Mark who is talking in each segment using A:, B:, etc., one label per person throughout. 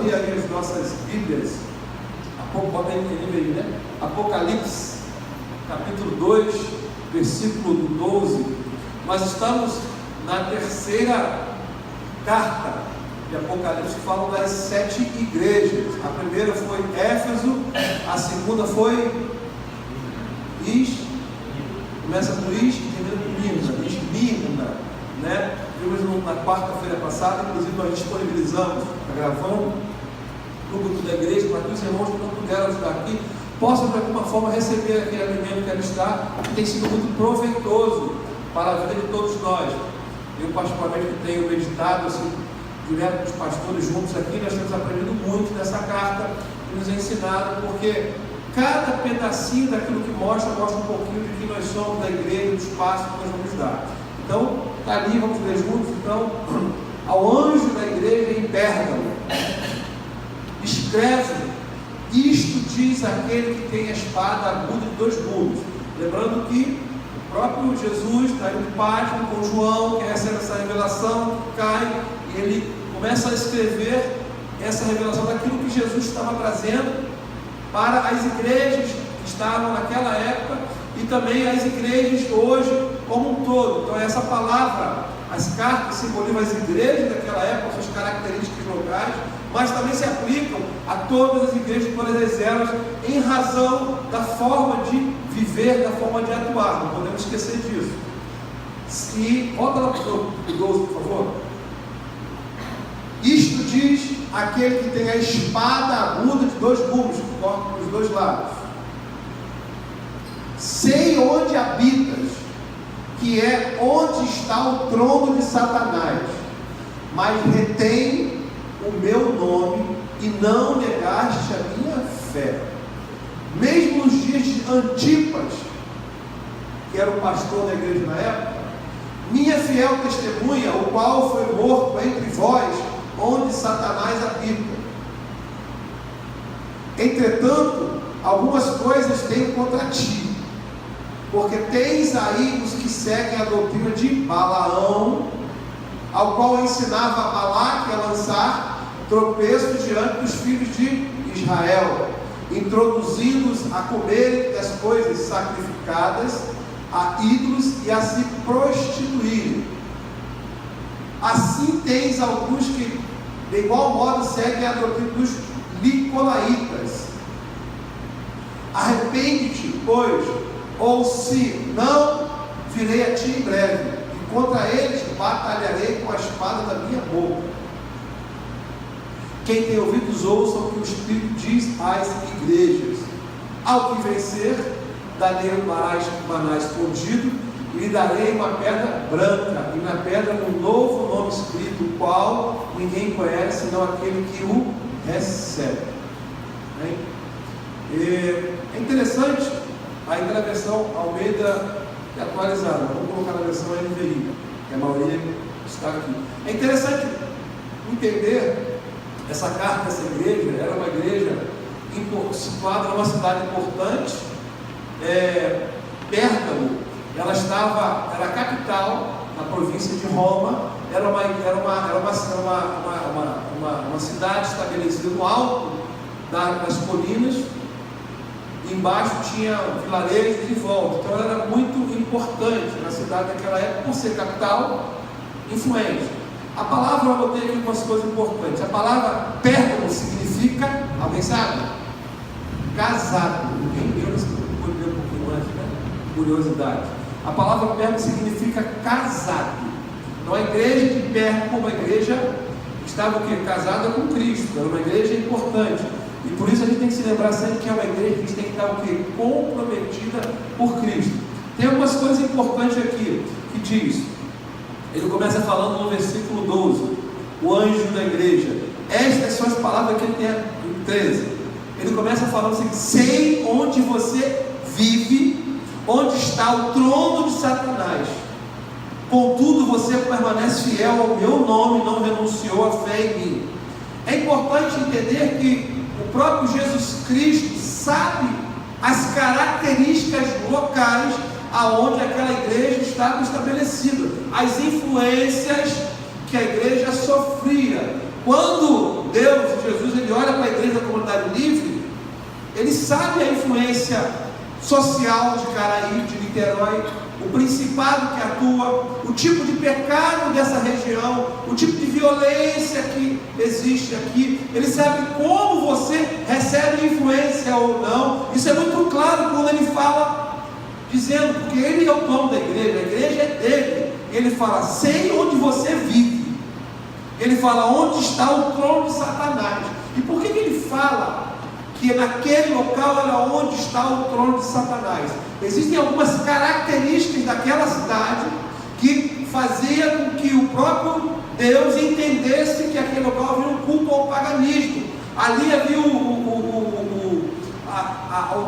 A: abrir aí as nossas Bíblias, bota aí no NVI, né? Apocalipse, capítulo 2, versículo 12. Nós estamos na terceira carta de Apocalipse, que fala das 7 igrejas. A primeira foi Éfeso, a segunda foi começa por e termina por Esmirna, né? Vimos na quarta-feira passada, inclusive nós disponibilizamos, gravando no grupo da igreja, para que os irmãos que não puderam estar aqui possam de alguma forma receber aquele alimento que ela está, que tem sido muito proveitoso para a vida de todos nós. Eu particularmente tenho meditado assim, direto com os pastores juntos aqui, nós temos aprendido muito dessa carta que nos é ensinada, porque cada pedacinho daquilo que mostra um pouquinho de quem nós somos, da igreja, do espaço que nós vamos dar. Então, está ali, vamos ler juntos. Então, ao anjo da igreja em Pérgamo, escreve: isto diz aquele que tem a espada aguda de 2 gumes. Lembrando que o próprio Jesus está indo de Pátimo com João, que recebe essa revelação, cai, e ele começa a escrever essa revelação daquilo que Jesus estava trazendo para as igrejas que estavam naquela época e também as igrejas hoje como um todo. Então essa palavra, as cartas simbolizam as igrejas daquela época, suas características locais, mas também se aplicam a todas as igrejas de todas as eras, em razão da forma de viver, da forma de atuar. Não podemos esquecer disso. E volta lá para o 12, por favor. Isto diz aquele que tem a espada aguda de 2 gumes, que corta pelos 2 lados. Sei onde habitas, que é onde está o trono de Satanás, mas retém o meu nome e não negaste a minha fé. Mesmo nos dias de Antipas, que era o pastor da igreja na época, minha fiel testemunha, o qual foi morto entre vós, onde Satanás habita. Entretanto, algumas coisas tenho contra ti, porque tens aí os que seguem a doutrina de Balaão, ao qual ensinava a Balaque a lançar tropeços diante dos filhos de Israel, introduzindo-os a comerem das coisas sacrificadas a ídolos e a se prostituírem. Assim tens alguns que de igual modo seguem a doutrina dos Nicolaitas. Arrepende-te, pois, ou se não, virei a ti em breve, e contra eles batalharei com a espada da minha boca. Quem tem ouvidos, ouça o que o Espírito diz às igrejas. Ao que vencer, darei um maná escondido, e lhe darei uma pedra branca, e na pedra um novo nome escrito, o qual ninguém conhece, senão aquele que o recebe. É interessante, ainda na versão Almeida atualizada, vamos colocar na versão NVI, que a maioria está aqui. É interessante entender essa carta dessa igreja. Era uma igreja situada numa cidade importante, Pérgamo. Ela era a capital na província de Roma, era uma cidade estabelecida no alto das colinas, e embaixo tinha vilarejos em volta. Então ela era muito importante na cidade daquela época, por ser capital, influente. A palavra, eu botei aqui algumas coisas importantes. A palavra Pérgamo significa, alguém sabe? Casado. Ninguém deu nesse um pouquinho antes, né? Curiosidade. A palavra Pérgamo significa casado. Então a igreja de Pérgamo, como a igreja, estava o quê? Casada com Cristo. Era uma igreja importante. E por isso a gente tem que se lembrar sempre que é uma igreja que tem que estar o quê? Comprometida por Cristo. Tem algumas coisas importantes aqui que diz. Ele começa falando no versículo 12, o anjo da igreja. Estas são as palavras que ele tem em 13. Ele começa falando assim: sei onde você vive, onde está o trono de Satanás. Contudo, você permanece fiel ao meu nome, não renunciou à fé em mim. É importante entender que o próprio Jesus Cristo sabe as características locais aonde aquela igreja estava estabelecida, as influências que a igreja sofria. Quando Deus, Jesus, ele olha para a igreja da comunidade livre, ele sabe a influência social de Caraí, de Niterói, o principado que atua, o tipo de pecado dessa região, o tipo de violência que existe aqui. Ele sabe como você recebe influência ou não. Isso é muito claro quando ele fala, dizendo, porque ele é o dono da igreja, a igreja é dele. Ele fala, sei onde você vive. Ele fala, onde está o trono de Satanás. E por que ele fala que naquele local era onde está o trono de Satanás? Existem algumas características daquela cidade que fazia com que o próprio Deus entendesse que aquele local havia um culto ao paganismo. Ali havia o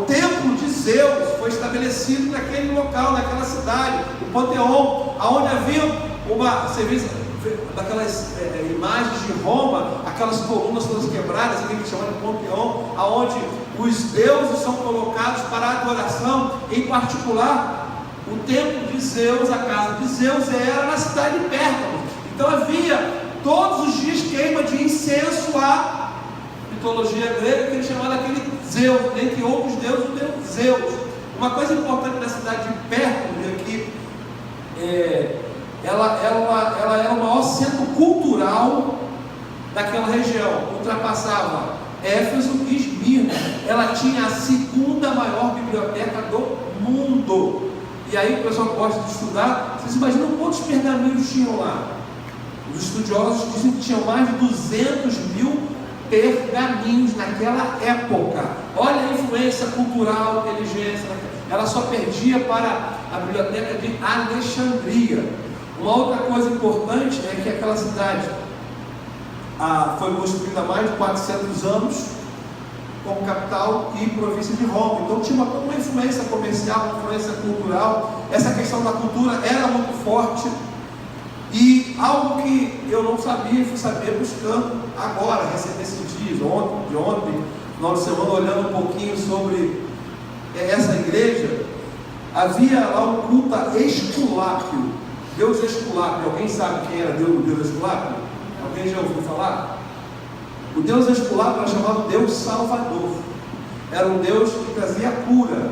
A: templo de Zeus, foi estabelecido naquele local, naquela cidade, o Panteão, onde havia você vê daquelas imagens de Roma, aquelas colunas todas quebradas, aquele que chama de Panteão, aonde os deuses são colocados para adoração. Em particular, o templo de Zeus, a casa de Zeus, era na cidade de Pérgamo. Então havia todos os dias queima de incenso à mitologia grega, que ele chamava daquele Zeus, dentre outros deuses, o deus Zeus. Uma coisa importante da cidade de Pérgamo é que ela era o maior centro cultural daquela região, ultrapassava Éfeso e Esmirna. Ela tinha a segunda maior biblioteca do mundo. E aí o pessoal gosta de estudar. Vocês imaginam quantos pergaminhos tinham lá? Os estudiosos dizem que tinham mais de 200 mil pergaminhos naquela época. Olha a influência cultural, inteligência. Ela só perdia para a biblioteca de Alexandria. Uma outra coisa importante é que aquela cidade foi construída há mais de 400 anos como capital e província de Roma. Então tinha uma influência comercial, uma influência cultural. Essa questão da cultura era muito forte. E algo que eu não sabia e fui saber buscando agora, nesses dias, ontem, final de semana, olhando um pouquinho sobre essa igreja, havia lá um culto a Esculápio. Deus Esculápio, alguém sabe quem era o Deus Esculápio? Alguém já ouviu falar? O Deus Esculápio era chamado Deus Salvador. Era um Deus que trazia cura.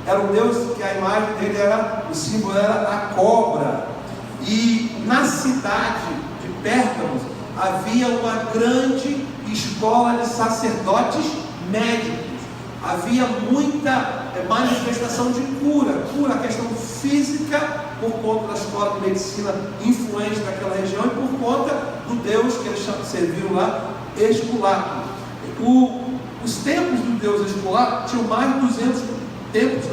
A: Era um Deus que a imagem dele o símbolo era a cobra. E na cidade de Pérgamo havia uma grande escola de sacerdotes médicos. Havia muita manifestação de cura, a questão física, por conta da escola de medicina influente naquela região e por conta do Deus que eles serviram lá, Esculápio. Os templos do Deus Esculápio tinham mais de 200 templos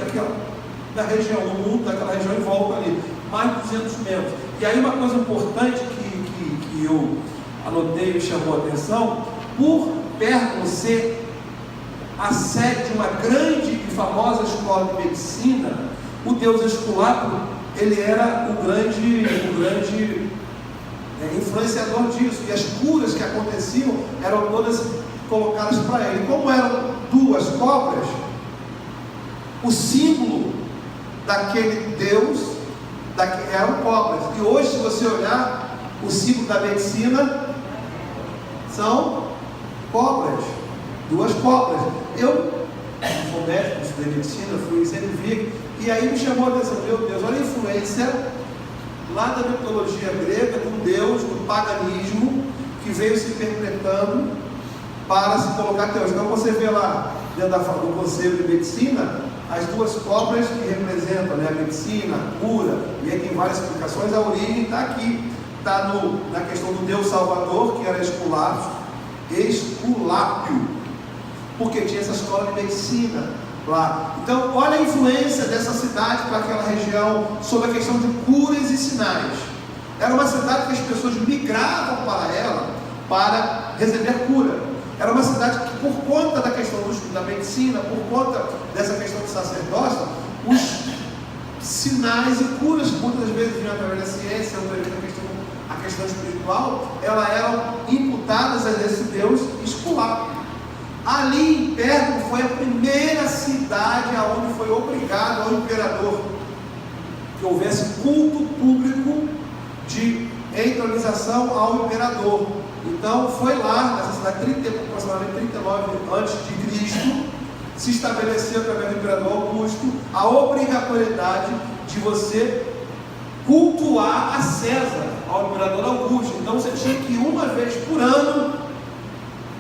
A: na região, no mundo, daquela região em volta ali, mais de 200 membros. E aí uma coisa importante que eu anotei e me chamou a atenção, por Pérgamo ser a sede de uma grande e famosa escola de medicina, o Deus Esculápio, ele era o grande influenciador disso, e as curas que aconteciam eram todas colocadas para ele. Como eram duas cobras, o símbolo daquele Deus eram cobras. E hoje, se você olhar, o símbolo da medicina são cobras, duas cobras. Eu sou médico, estudei medicina, fui sempre vir, e aí me chamou a atenção, meu Deus, olha a influência lá da mitologia grega, do Deus, do paganismo, que veio se interpretando para se colocar Deus. Então você vê lá, dentro do conselho de medicina, as duas cobras que representam, a medicina, a cura, e aí tem várias explicações. A origem está aqui, está na questão do Deus Salvador, que era Esculápio, porque tinha essa escola de medicina lá. Então, olha a influência dessa cidade para aquela região sobre a questão de curas e sinais. Era uma cidade que as pessoas migravam para ela para receber cura. Era uma cidade que, por conta da questão da medicina, por conta dessa questão do sacerdócio, os sinais e curas, que muitas vezes vinham através da ciência, a questão espiritual, elas eram imputadas a esse Deus Esculápio. Ali em Pérgamo foi a primeira cidade onde foi obrigado ao imperador que houvesse culto público de entronização ao imperador. Então foi lá, nessa cidade, aproximadamente 39 a.C., se estabeleceu através do imperador Augusto a obrigatoriedade de você cultuar a César, ao imperador Augusto. Então você tinha que uma vez por ano,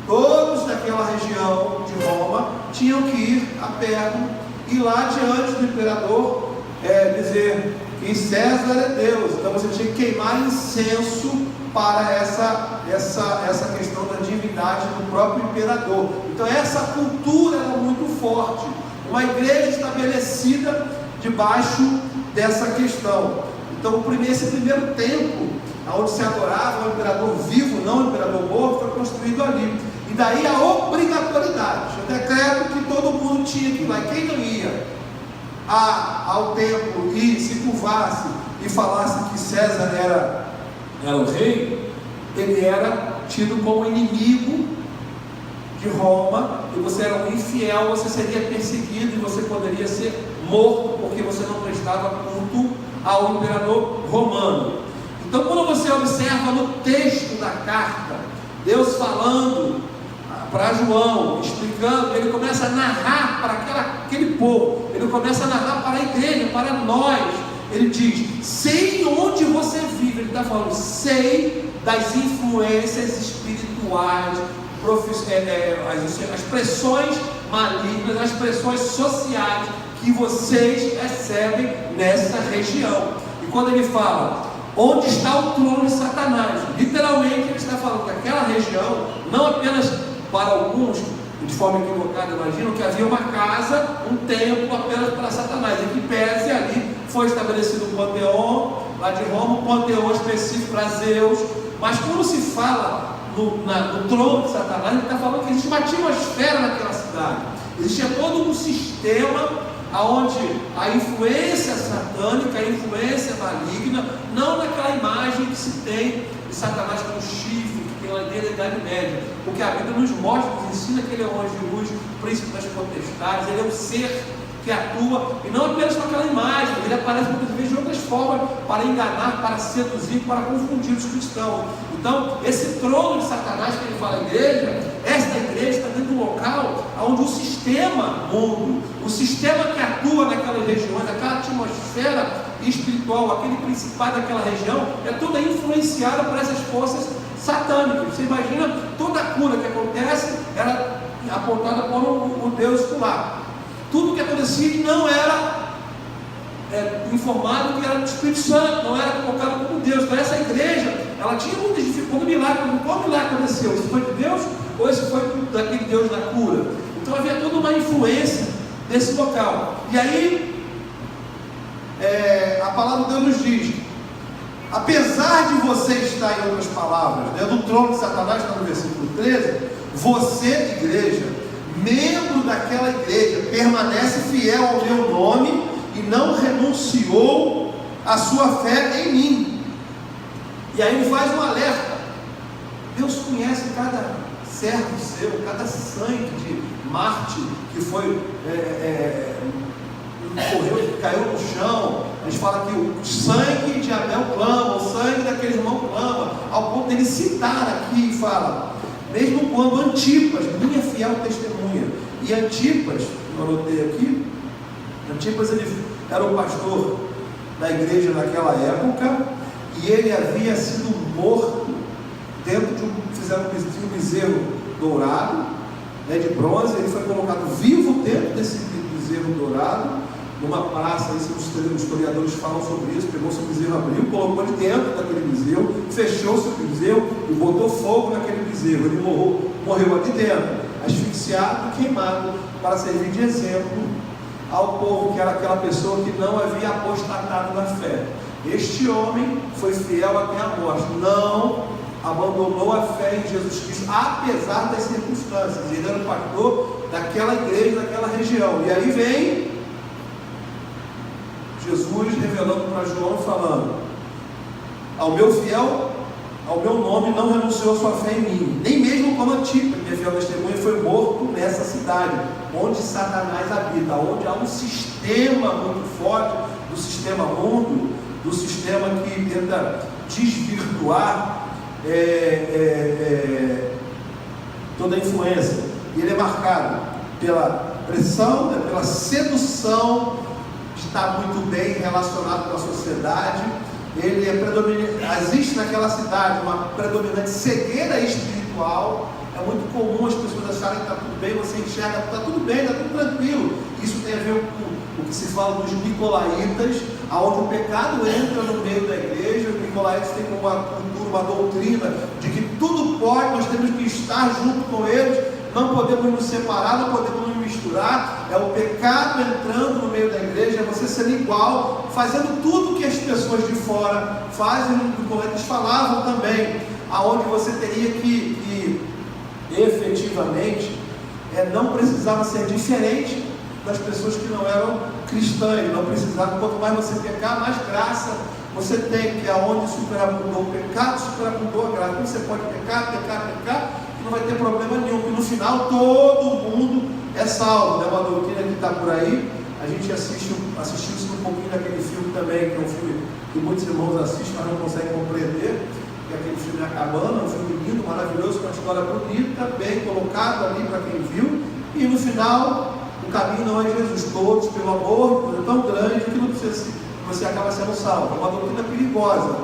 A: todos daquela região de Roma tinham que ir a Pérgamo e lá diante do imperador dizer que César é Deus. Então você tinha que queimar incenso para essa questão da divindade do próprio imperador. Então essa cultura era muito forte, uma igreja estabelecida debaixo dessa questão. Então esse primeiro templo, onde se adorava o imperador vivo, não o imperador morto, foi construído ali. E daí a obrigatoriedade, o decreto que todo mundo tinha que ir lá. Quem não ia ao templo e se curvasse e falasse que César era o rei, ele era tido como inimigo de Roma, e você era um infiel, você seria perseguido e você poderia ser morto porque você não prestava culto ao imperador romano. Então, quando você observa no texto da carta, Deus falando para João, explicando, ele começa a narrar para aquele povo, ele começa a narrar para a igreja, para nós. Ele diz: sei onde você vive. Ele está falando, sei das influências espirituais, as pressões malignas, as pressões sociais que vocês recebem nessa região. E quando ele fala onde está o trono de Satanás, literalmente ele está falando que aquela região, não apenas para alguns, de forma equivocada, imaginam que havia uma casa, um templo apenas para Satanás, e que pese ali foi estabelecido um panteão lá de Roma, um panteão específico para Zeus. Mas quando se fala no trono de Satanás, ele está falando que existe uma atmosfera naquela cidade, existia todo um sistema onde a influência satânica, a influência maligna, não naquela imagem que se tem de Satanás com chifre, que tem lá desde a Idade Média, porque a Bíblia nos mostra, nos ensina que ele é um anjo de luz, príncipe das potestades, ele é um ser que atua, e não apenas com aquela imagem, ele aparece muitas vezes de outras formas, para enganar, para seduzir, para confundir os cristãos. Então, esse trono de Satanás que ele fala à igreja, esta igreja está dentro de um local onde o sistema mundo, o sistema que atua naquelas regiões, aquela atmosfera espiritual, aquele principado daquela região, é toda influenciada por essas forças satânicas. Você imagina, toda a cura que acontece era apontada por um Deus lá. Tudo que acontecia não era informado que era do Espírito Santo, não era colocado como Deus. Então essa igreja, ela tinha muitas dificuldades. Qual milagre aconteceu? Isso foi de Deus ou isso foi daquele Deus da cura? Então havia toda uma influência desse local. E aí a palavra de Deus nos diz: apesar de você estar, em outras palavras, do trono de Satanás, está no versículo 13, você, igreja, membro daquela igreja, permanece fiel ao meu nome e não renunciou à sua fé em mim. E aí ele faz um alerta. Deus conhece cada servo seu, cada sangue de Marte que foi correu, caiu no chão. A gente fala que o sangue de Abel clama, o sangue daquele irmão clama, ao ponto dele citar aqui e fala: mesmo quando Antipas, minha fiel testemunha, e Antipas, eu anotei aqui, Antipas ele era o pastor da igreja naquela época, e ele havia sido morto dentro de fizeram um bezerro dourado, de bronze. Ele foi colocado vivo dentro desse bezerro dourado, numa praça. Os historiadores falam sobre isso. Pegou seu bezerro, abriu, colocou ele dentro daquele bezerro, fechou seu bezerro e botou fogo naquele bezerro. Ele morreu ali dentro, asfixiado e queimado, para servir de exemplo ao povo, que era aquela pessoa que não havia apostatado na fé. Este homem foi fiel até a morte, não abandonou a fé em Jesus Cristo, apesar das circunstâncias. Ele era o pastor daquela igreja, daquela região. E aí vem Jesus revelando para João, falando: ao meu fiel, ao meu nome, não renunciou a sua fé em mim, nem mesmo como Antipas, minha fiel testemunha, foi morto nessa cidade, onde Satanás habita, onde há um sistema muito forte, do sistema mundo, do sistema que tenta desvirtuar toda a influência. E ele é marcado pela pressão, pela sedução, está muito bem relacionado com a sociedade. Ele é predominante, existe naquela cidade uma predominante cegueira espiritual. É muito comum as pessoas acharem que está tudo bem, você enxerga, está tudo bem, está tudo tranquilo. Isso tem a ver com o que se fala dos nicolaítas, onde o pecado entra no meio da igreja. Os nicolaítas têm uma cultura, uma doutrina de que tudo pode, nós temos que estar junto com eles, não podemos nos separar, não podemos nos misturar. É o pecado entrando no meio da igreja, é você sendo igual, fazendo tudo que as pessoas de fora fazem, como eles falavam também, aonde você teria que efetivamente não precisava ser diferente das pessoas que não eram cristãs, não precisava. Quanto mais você pecar, mais graça você tem, que é onde superabundou o pecado, superabundou a graça. Então você pode pecar, e não vai ter problema nenhum, porque no final todo mundo é salvo. É uma doutrina que está por aí. A gente assistiu um pouquinho daquele filme também, que é um filme que muitos irmãos assistem, mas não conseguem compreender, que é aquele filme A Cabana, um filme lindo, maravilhoso, com uma história bonita, bem colocado ali para quem viu, e no final o caminho não é Jesus. Todos, pelo amor, é tão grande que não precisa, você acaba sendo salvo. É uma doutrina perigosa,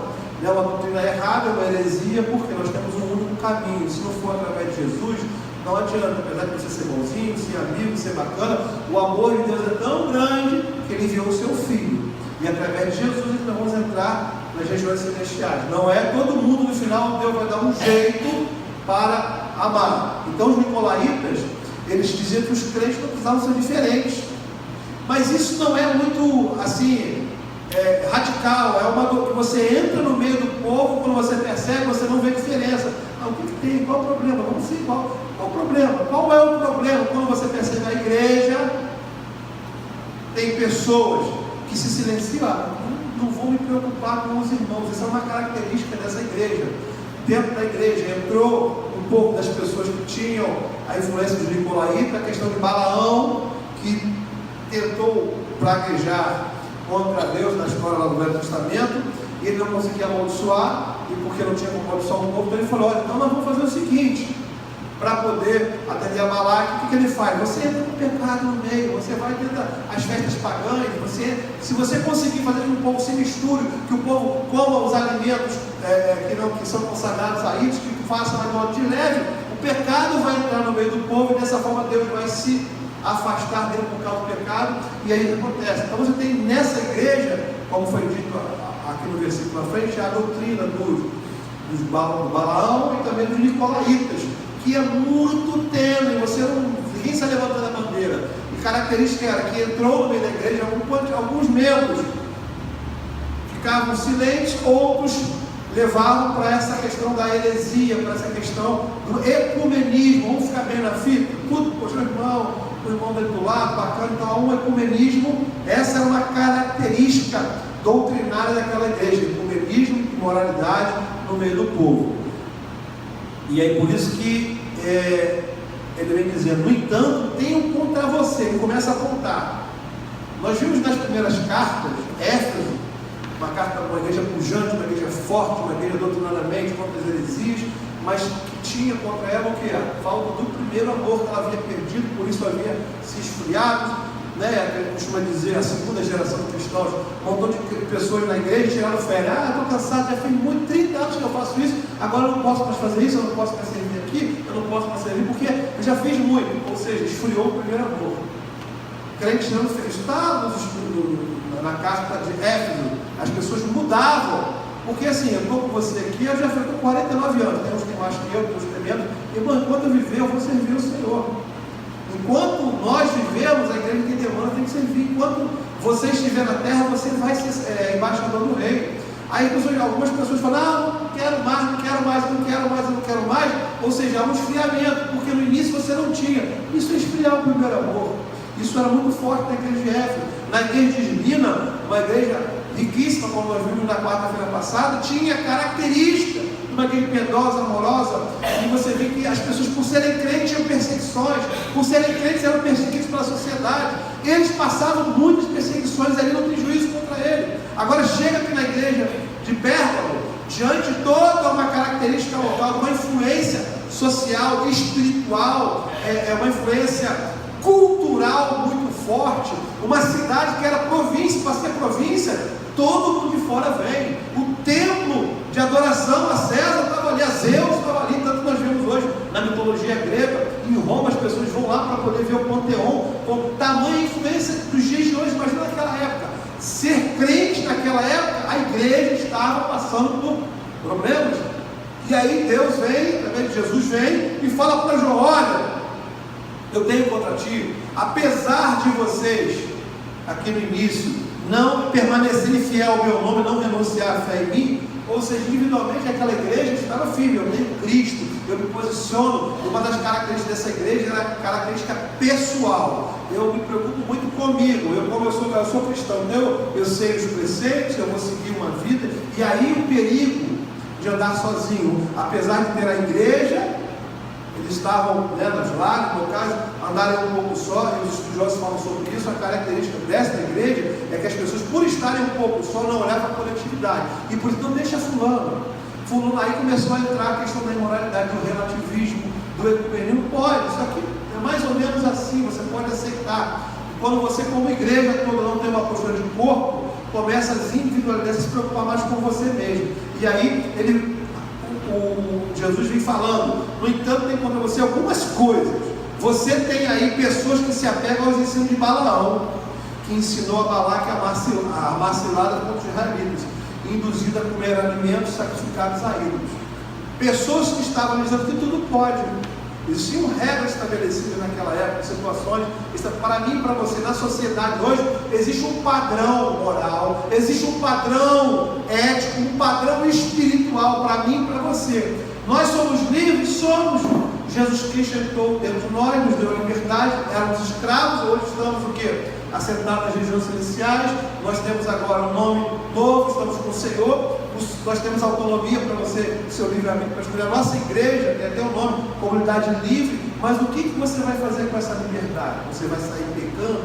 A: é uma doutrina errada, é uma heresia, porque nós temos um único caminho. Se não for através de Jesus, não adianta. Apesar de você ser bonzinho, ser amigo, ser bacana, o amor de Deus é tão grande que Ele enviou o seu Filho, e através de Jesus nós vamos entrar nas regiões celestiais. Não é todo mundo, no final Deus vai dar um jeito para amar. Então os nicolaítas, eles diziam que os crentes não precisavam ser diferentes, mas isso não é muito assim radical. É uma que você entra no meio do povo, quando você percebe, você não vê diferença. O que tem? Qual o problema? Vamos ser igual. Qual o problema? Qual é o problema? Quando você percebe a igreja, tem pessoas que se silenciam. Não vou me preocupar com os irmãos. Isso é uma característica dessa igreja. Dentro da igreja entrou um pouco das pessoas que tinham a influência dos nicolaítas, a questão de Balaão, que tentou praguejar contra Deus na história lá do Velho Testamento, e ele não conseguia amaldiçoar, e porque não tinha como amaldiçoar o povo, então ele falou: olha, então nós vamos fazer o seguinte, para poder atender a Balaque, o que ele faz? Você entra com o pecado no meio, você vai dentro das festas pagãs, se você conseguir fazer com que o povo se misture, que o povo coma os alimentos que são consagrados a isso, que façam a modo de leve, o pecado vai entrar no meio do povo, e dessa forma Deus vai se afastar dele por causa do pecado, e aí acontece. Então você tem nessa igreja, como foi dito aqui no versículo na frente, a doutrina do Balaão e também dos nicolaítas, que é muito tênue, ninguém está levantando a bandeira. E característica era que entrou no meio da igreja alguns membros ficavam silentes, outros levavam para essa questão da heresia, para essa questão do ecumenismo. Vamos ficar bem na fita, tudo, poxa, o irmão dele do lado, bacana, então um ecumenismo. Essa era uma característica doutrinária daquela igreja, ecumenismo e moralidade no meio do povo. E aí por isso que ele vem dizendo: no entanto, tenho contra você. Ele começa a apontar. Nós vimos nas primeiras cartas, Éfeso, uma carta, uma igreja pujante, uma igreja forte, uma igreja doutrinariamente contra as heresias, mas que tinha contra ela o que? A falta do primeiro amor que ela havia perdido, por isso havia se esfriado, né? Costuma dizer, a segunda geração de cristãos, um montão de pessoas na igreja tiraram férias. Estou cansado, já fez muito, 30 anos que eu faço isso, agora eu não posso mais fazer isso, eu não posso mais servir aqui, eu não posso mais servir porque eu já fiz muito. Ou seja, esfriou o primeiro amor. Crentes não fez. Está na carta de Éfeso, as pessoas mudavam, porque assim, eu estou com você aqui, eu já estou com 49 anos, tem uns que mais que eu, tem uns que menos, e enquanto eu viver, eu vou servir o Senhor. Enquanto nós vivemos, a igreja tem demanda, tem que servir. Enquanto você estiver na terra, você vai ser embaixador do rei. Aí algumas pessoas falam: não quero mais, não quero mais, não quero mais, não quero mais. Ou seja, há um esfriamento, porque no início você não tinha. Isso é esfriar o primeiro amor. Isso era muito forte na igreja de Éfeso. Na igreja de Esmina, uma igreja riquíssima, como nós vimos na quarta-feira passada, tinha característica de uma igreja piedosa, amorosa, e você vê que as pessoas, por serem crentes, tinham perseguições, por serem crentes, eram perseguidos pela sociedade. Eles passavam muitas perseguições, ali não tem juízo contra ele. Agora chega aqui na igreja de Pérgamo, diante de toda uma característica característica local, uma influência social, espiritual, uma influência cultural muito forte. Uma cidade que era província, para ser província, todo mundo de fora vem. O templo de adoração a César estava ali, a Zeus estava ali, tanto nós vemos hoje na mitologia grega. Em Roma as pessoas vão lá para poder ver o Panteão, com tamanha influência dos dias de hoje. Imagina naquela época, ser crente naquela época, a igreja estava passando por problemas. E aí Deus vem, através de Jesus vem e fala para João: olha, eu tenho contra ti, apesar de vocês aqui no início não permanecerem fiel ao meu nome, não renunciar a fé em mim, ou seja, individualmente aquela igreja estava firme. Eu tenho Cristo, eu me posiciono. Uma das características dessa igreja era a característica pessoal. Eu me preocupo muito comigo. Como eu sou cristão, eu sei os preceitos, eu vou seguir uma vida. E aí o perigo de andar sozinho, apesar de ter a igreja, eles estavam, nas lágrimas, no caso, andarem um pouco só, e os estudiosos falam sobre isso. A característica dessa igreja é que as pessoas, por estarem um pouco só, não olhavam para a coletividade, e por isso não deixa fulano. Aí começou a entrar a questão da imoralidade, do relativismo, do ecumenismo. Pode, isso aqui é mais ou menos assim, você pode aceitar. Quando você, como igreja toda, não tem uma postura de corpo, começa as individualidades a se preocupar mais com você mesmo. E aí Jesus vem falando: no entanto, tem contra você algumas coisas. Você tem aí pessoas que se apegam aos ensinos de Balaão, que ensinou a Balaque a marcelada contra os israelitas, induzida a comer alimentos sacrificados a ídolos. Pessoas que estavam dizendo que tudo pode. Existiam regras estabelecidas naquela época, situações. Para mim e para você, na sociedade hoje, existe um padrão moral, existe um padrão ético, um padrão espiritual para mim e para você. Nós somos livres, somos. Jesus Cristo entrou dentro de nós, nos deu a liberdade. Éramos escravos, hoje estamos o quê? Assentados nas regiões celestiais. Nós temos agora um nome novo, estamos com o Senhor. Nós temos autonomia para você, seu livre-arbítrio, para escolher. A nossa igreja tem até o nome, Comunidade Livre. Mas o que você vai fazer com essa liberdade? Você vai sair pecando?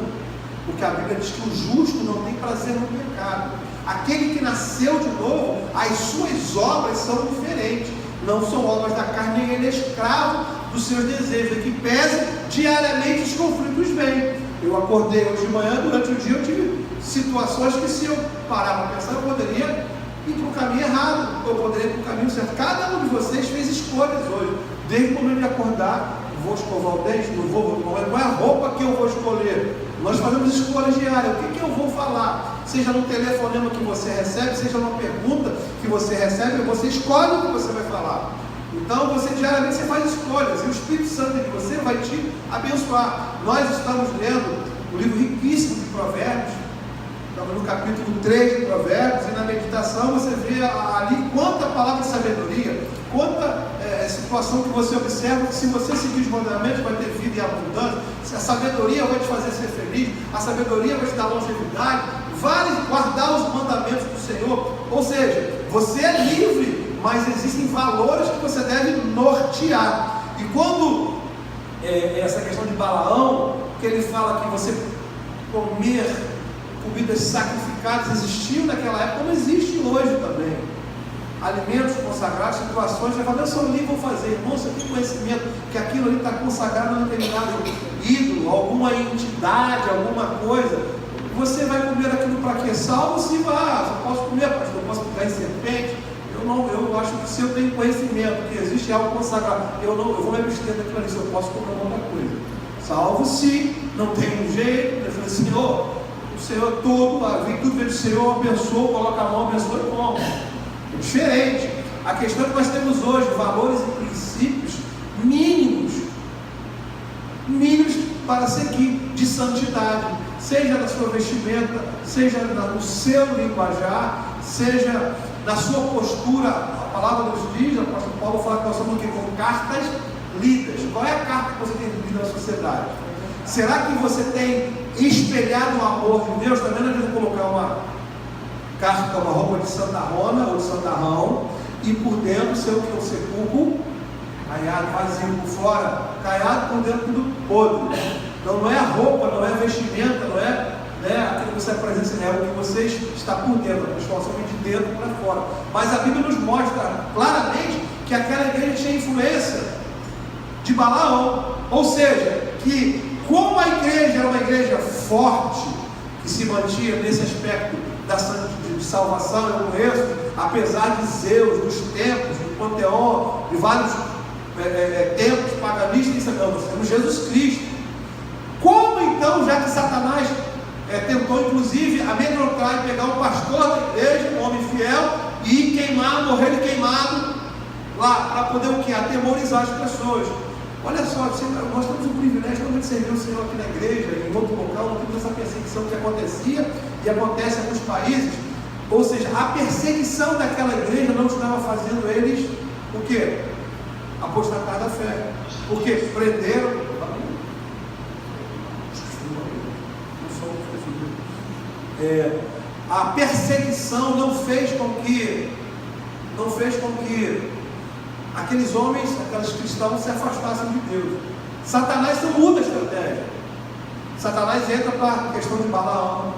A: Porque a Bíblia diz que o justo não tem prazer no pecado. Aquele que nasceu de novo, as suas obras são diferentes. Não são obras da carne, nem ele é escravo dos seus desejos, que pese diariamente os conflitos vêm. Eu acordei hoje de manhã, durante o dia eu tive situações que, se eu parar para pensar, eu poderia ir para o caminho errado, eu poderia ir para o caminho certo. Cada um de vocês fez escolhas hoje. Desde o momento de acordar: vou escovar o dente, não vou, qual é a roupa que eu vou escolher? Nós fazemos escolhas diárias. O que eu vou falar? Seja no telefonema que você recebe, seja numa pergunta que você recebe, você escolhe o que você vai falar. Então você diariamente faz escolhas, e o Espírito Santo de você vai te abençoar. Nós estamos lendo um livro riquíssimo de Provérbios. Estamos no capítulo 3 de Provérbios, e na meditação você vê ali quanta palavra de sabedoria, quanta situação que você observa, que se você seguir os mandamentos vai ter vida e abundância. A sabedoria vai te fazer ser feliz, a sabedoria vai te dar longevidade, vale guardar os mandamentos do Senhor. Ou seja, você é livre, mas existem valores que você deve nortear. E quando essa questão de Balaão, que ele fala que você comer comidas sacrificadas existiu naquela época, como existe hoje também. Alimentos consagrados, situações, você fala: eu sou livre, vou fazer. Irmão, você tem conhecimento que aquilo ali está consagrado a um determinado ídolo, alguma entidade, alguma coisa. Você vai comer aquilo para quê? Salvo se vá. Eu posso comer, pastor, eu posso pegar em serpente. Eu acho que, se eu tenho conhecimento que existe algo consagrado, eu vou me abster daquilo ali. Se eu posso comer outra coisa, salvo se não tem um jeito. Eu falei: Senhor, o Senhor é tudo, vem tudo do Senhor, abençoa, coloca a mão, abençoa e come. É diferente. A questão é que nós temos hoje valores e princípios mínimos para seguir, de santidade, seja na sua vestimenta, seja no seu linguajar, seja na sua postura. A palavra nos diz, o apóstolo Paulo fala que nós somos aqui com cartas lidas. Qual é a carta que você tem lido na sociedade? Será que você tem espelhado o amor de Deus? Também não adianta colocar uma carta, uma roupa de Santa Rona ou de Santarrão, e por dentro ser o que? Um sepulcro caiado, vazio por fora, caiado por dentro, tudo podre. Então não é a roupa, não é a vestimenta, não é aquilo que você apresenta, é o que você está por dentro, a transformação de dentro para fora. Mas a Bíblia nos mostra claramente que aquela igreja tinha influência de Balaão, ou seja, que como a igreja era uma igreja forte, que se mantinha nesse aspecto de salvação, eu conheço, apesar de Zeus, dos templos, do panteão, de vários templos paganistas, nós temos Jesus Cristo. Como então, já que Satanás tentou inclusive amedrontar e pegar o pastor da igreja, um homem fiel, e queimar, morrer queimado lá, para poder o que? Atemorizar as pessoas. Olha só, nós temos o privilégio de servir o Senhor aqui na igreja, em outro local, não temos essa perseguição que acontecia e acontece em alguns países. Ou seja, a perseguição daquela igreja não estava fazendo eles o quê? Apostatar da fé. Porque prenderam. A perseguição não fez com que aqueles homens, aqueles cristãos se afastassem de Deus. Satanás não muda a estratégia. Satanás entra para a questão de Balaão,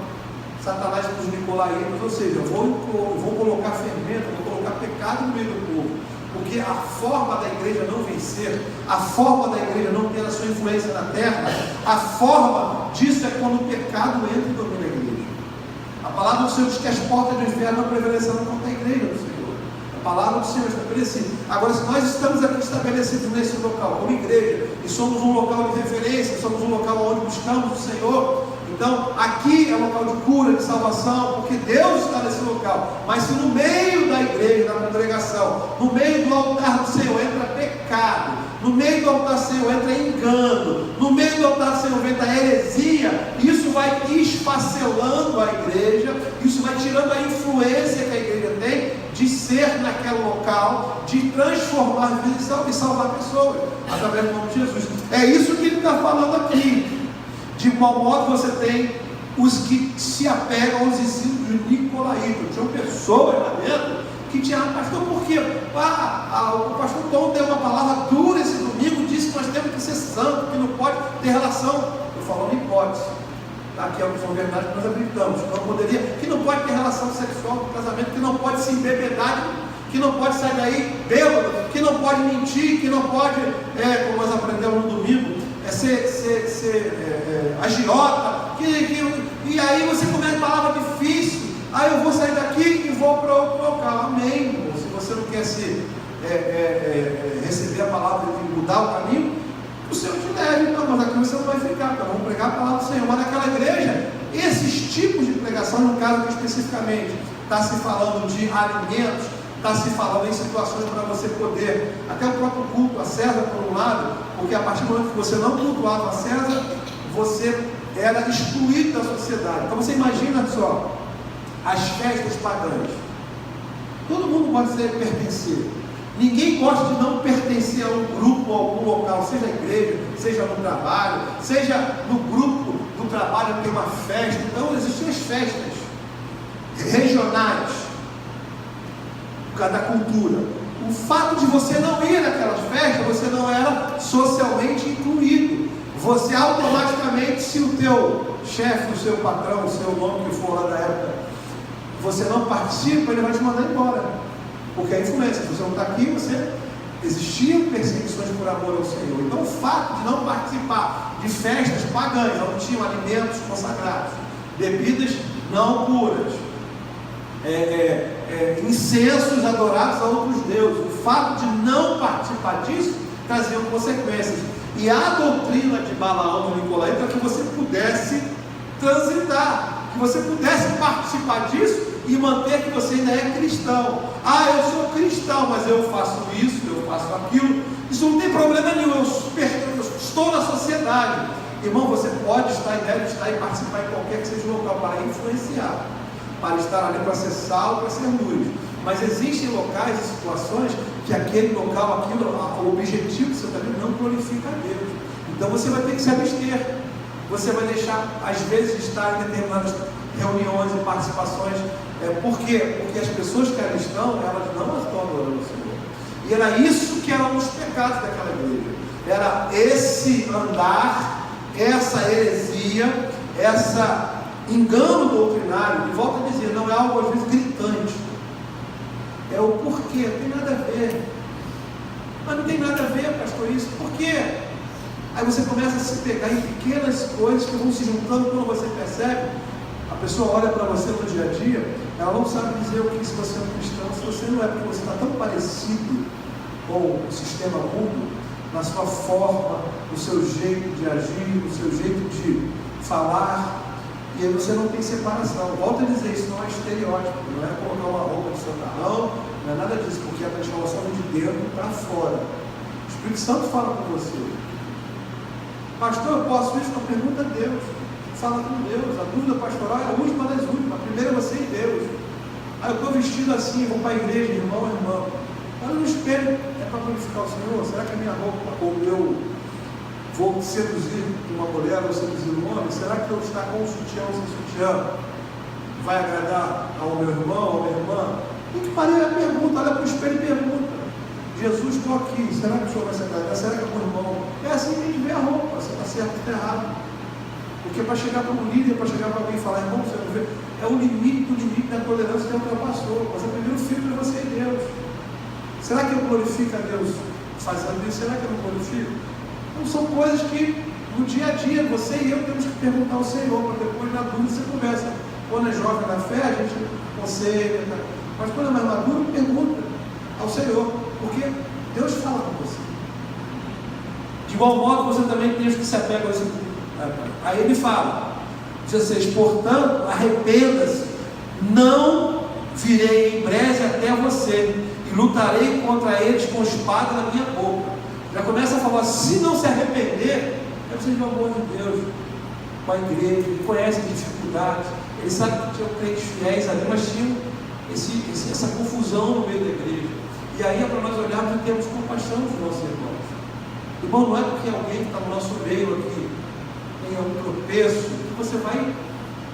A: Satanás para os nicolaítas, ou seja, eu vou colocar fermento, vou colocar pecado no meio do povo, porque a forma da igreja não vencer, a forma da igreja não ter a sua influência na terra, a forma disso é quando o pecado entra e domina a igreja. A palavra do Senhor diz que as portas do inferno não prevalecerão contra a igreja do Senhor. A palavra do Senhor estabelecida. Agora, se nós estamos aqui estabelecidos nesse local, como igreja, e somos um local de referência, somos um local onde buscamos o Senhor, então aqui é um local de cura, de salvação, porque Deus está nesse local. Mas se no meio da igreja, da congregação, no meio do altar do Senhor entra pecado, no meio do altar do Senhor entra engano, no meio do altar do Senhor entra heresia, isso vai esfacelando a igreja, isso vai tirando a influência que a igreja tem de ser naquele local, de transformar vidas e salvar pessoas, através do nome de Jesus. É isso que ele está falando aqui. De qual modo você tem os que se apegam aos ensinos de Nicolaítas. Tinham pessoas lá dentro que tinham, pastor, por quê? O pastor Tom deu uma palavra dura esse domingo, disse que nós temos que ser santos, que não pode ter relação. Eu falo, não pode. Aqui é o que são verdades que nós acreditamos. Não poderia, que não pode ter relação sexual no casamento, que não pode se embebedar, que não pode sair daí bêbado, que não pode mentir, que não pode, como nós aprendemos no domingo, ser agiota, e aí você começa palavra difícil, aí eu vou sair daqui e vou para outro local. Amém, irmão. Se você não quer receber a palavra e mudar o caminho, o Senhor te leve, então, mas aqui você não vai ficar, então vamos pregar a palavra do Senhor. Mas naquela igreja, esses tipos de pregação, no caso aqui especificamente, está se falando de alimentos, está se falando em situações para você poder, até o próprio culto a César por um lado, porque a partir do momento que você não cultuava a César, você era excluído da sociedade. Então você imagina só, as festas pagãs, todo mundo pode pertencer, ninguém gosta de não pertencer a um grupo ou a algum local, seja a igreja, seja no trabalho, seja no grupo do trabalho que tem uma festa. Então existiam as festas regionais da cultura. O fato de você não ir naquelas festas, você não era socialmente incluído. Você automaticamente, se o teu chefe, o seu patrão, o seu nome que for lá da época, você não participa, ele vai te mandar embora. Porque a influência, se você não está aqui, existiam perseguições por amor ao Senhor. Então o fato de não participar de festas pagãs, onde tinham alimentos consagrados, bebidas não puras, incensos adorados a outros deuses, o fato de não participar disso trazia consequências. E a doutrina de Balaão do Nicolaíta é que você pudesse transitar, que você pudesse participar disso e manter que você ainda é cristão. Eu sou cristão, mas eu faço isso, eu faço aquilo. Isso não tem problema nenhum, eu estou na sociedade. Irmão, você pode estar e deve estar e participar em qualquer que seja o local para influenciar, para estar ali para ser sal, para ser luz. Mas existem locais e situações que aquele local, o objetivo do seu trabalho não glorifica a Deus. Então você vai ter que se abster. Você vai deixar, às vezes, de estar em determinadas reuniões e participações. Por quê? Porque as pessoas que ali estão, elas não estão adorando o Senhor. E era isso que eram os pecados daquela igreja. Era esse andar, essa heresia, essa engano doutrinário, e volto a dizer, não é algo às vezes gritante, é o porquê, não tem nada a ver. Mas não tem nada a ver, pastor, isso. Por quê? Aí você começa a se pegar em pequenas coisas que vão se juntando. Quando você percebe, a pessoa olha para você no dia a dia, ela não sabe dizer o que se você é um cristão, se você não é, porque você está tão parecido com o sistema mundo, na sua forma, no seu jeito de agir, no seu jeito de falar, e aí você não tem separação. Volto a dizer, isso não é estereótipo, não é colocar uma roupa de santarrão, não é nada disso, porque a transformação é de dentro para fora. O Espírito Santo fala com você. Pastor, eu posso isso? Não pergunta a Deus. Fala com Deus. A dúvida pastoral é a última das últimas. A primeira é você e Deus. Aí eu estou vestido assim, vou para a igreja, irmão, irmã. Olha no espelho, é para glorificar o Senhor? Será que a minha roupa, ou eu vou seduzir uma mulher ou seduzir um homem? Será que eu estar com sutiã ou sem sutiã vai agradar ao meu irmão, ou à minha irmã? Tem que parar a pergunta, olha para o espelho e pergunta. Jesus, estou aqui, será que o Senhor vai se agradar? Será que é o meu irmão? É assim que a gente vê a roupa, se está certo ou está errado. Porque para chegar para um líder, para chegar para alguém e falar, irmão, você não vê, é o limite do limite da tolerância que ultrapassou. Você primeiro filtro é você e Deus. Será que eu glorifico a Deus fazendo isso? Será que eu não glorifico? Então são coisas que no dia a dia você e eu temos que perguntar ao Senhor, para depois na dúvida você conversa. Quando é jovem na fé, a gente aconselha, mas quando é mais maduro, pergunta ao Senhor, porque Deus fala com você. De igual modo, você também tem os que se apegam a esse. Aí ele fala, 16, portanto, arrependa-se, não virei em breve até você, e lutarei contra eles com espada na minha boca. Já começa a falar, se não se arrepender, é preciso de amor de Deus, com a igreja, ele conhece as dificuldades, ele sabe que tinha crentes fiéis ali, mas tinha essa confusão no meio da igreja. E aí é para nós olharmos e termos compaixão dos nossos irmãos. Irmão, não é porque alguém que está no nosso meio aqui tem um tropeço, que você vai,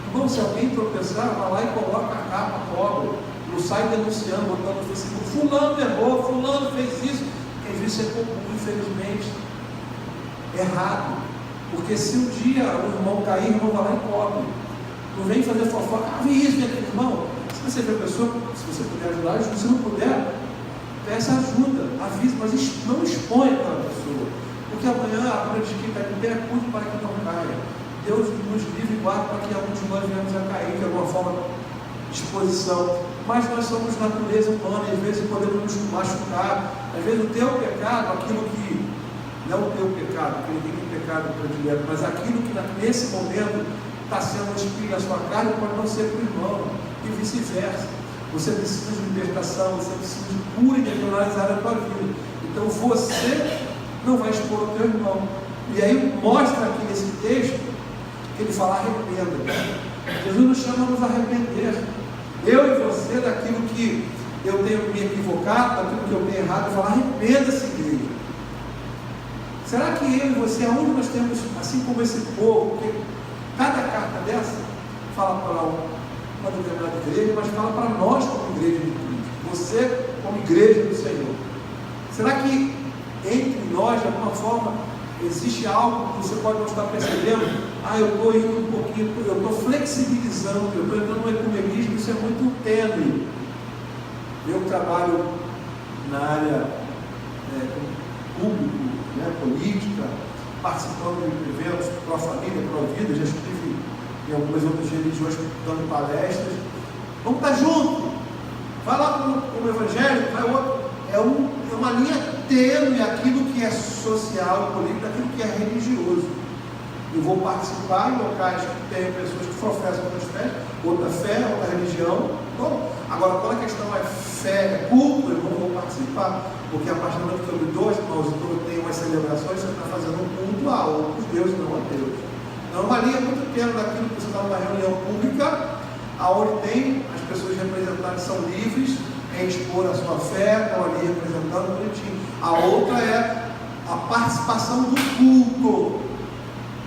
A: irmão, se alguém tropeçar, vai lá e coloca a capa, cobra, não sai denunciando, botando no Facebook, fulano errou, fulano fez isso, porque às vezes é comum, infelizmente, errado, porque se um dia o irmão cair, o irmão vai lá e cobre, não vem fazer fofoca, vi isso, irmão, se você vê a pessoa, se você puder ajudar, se você não puder, peça ajuda, avise, mas não expõe aquela pessoa, porque amanhã a Bíblia diz que quem está de pé, cuide para que não caia. Deus nos livre e guarda para que algum de nós venhamos a cair de alguma forma de exposição, mas nós somos natureza humana, e às vezes podemos nos machucar, às vezes o teu pecado, aquilo que, não o teu pecado, porque ninguém tem pecado predileto, mas aquilo que nesse momento está sendo um espinho na sua carne, pode não ser para o irmão, e vice-versa. Você precisa de libertação, você precisa de cura e regionalizar a tua vida. Então você não vai expor o teu irmão. E aí mostra aqui nesse texto que ele fala arrependa. Jesus nos chama a nos arrepender. Eu e você daquilo que eu tenho me equivocado, daquilo que eu tenho errado, eu falo arrependa-se dele. Será que eu e você, aonde nós temos, assim como esse povo, porque cada carta dessa fala para uma determinada igreja, mas fala para nós como igreja de Cristo, você como igreja do Senhor. Será que entre nós, de alguma forma, existe algo que você pode não estar percebendo? Eu estou indo um pouquinho, eu estou flexibilizando, eu estou entrando no ecumenismo, isso é muito tênue. Eu trabalho na área pública, política, participando de eventos para a família, para a vida, já estive em algumas outras religiões dando palestras. Vamos estar juntos, vai lá como evangélico, vai outro. É uma linha tênue aquilo que é social e político, daquilo que é religioso. Eu vou participar em locais que tem pessoas que professam outra fé, outra religião. Bom, agora, quando a questão é fé, é culto, eu não vou participar, porque a partir do momento que eu me dou, irmãos, então eu tenho umas celebrações, você está fazendo um culto a outros deuses, não a Deus. Então, é uma linha muito tênue daquilo que você está numa reunião pública, aonde tem as pessoas representadas são livres em expor a sua fé, estão ali representando bonitinho. A outra é a participação do culto,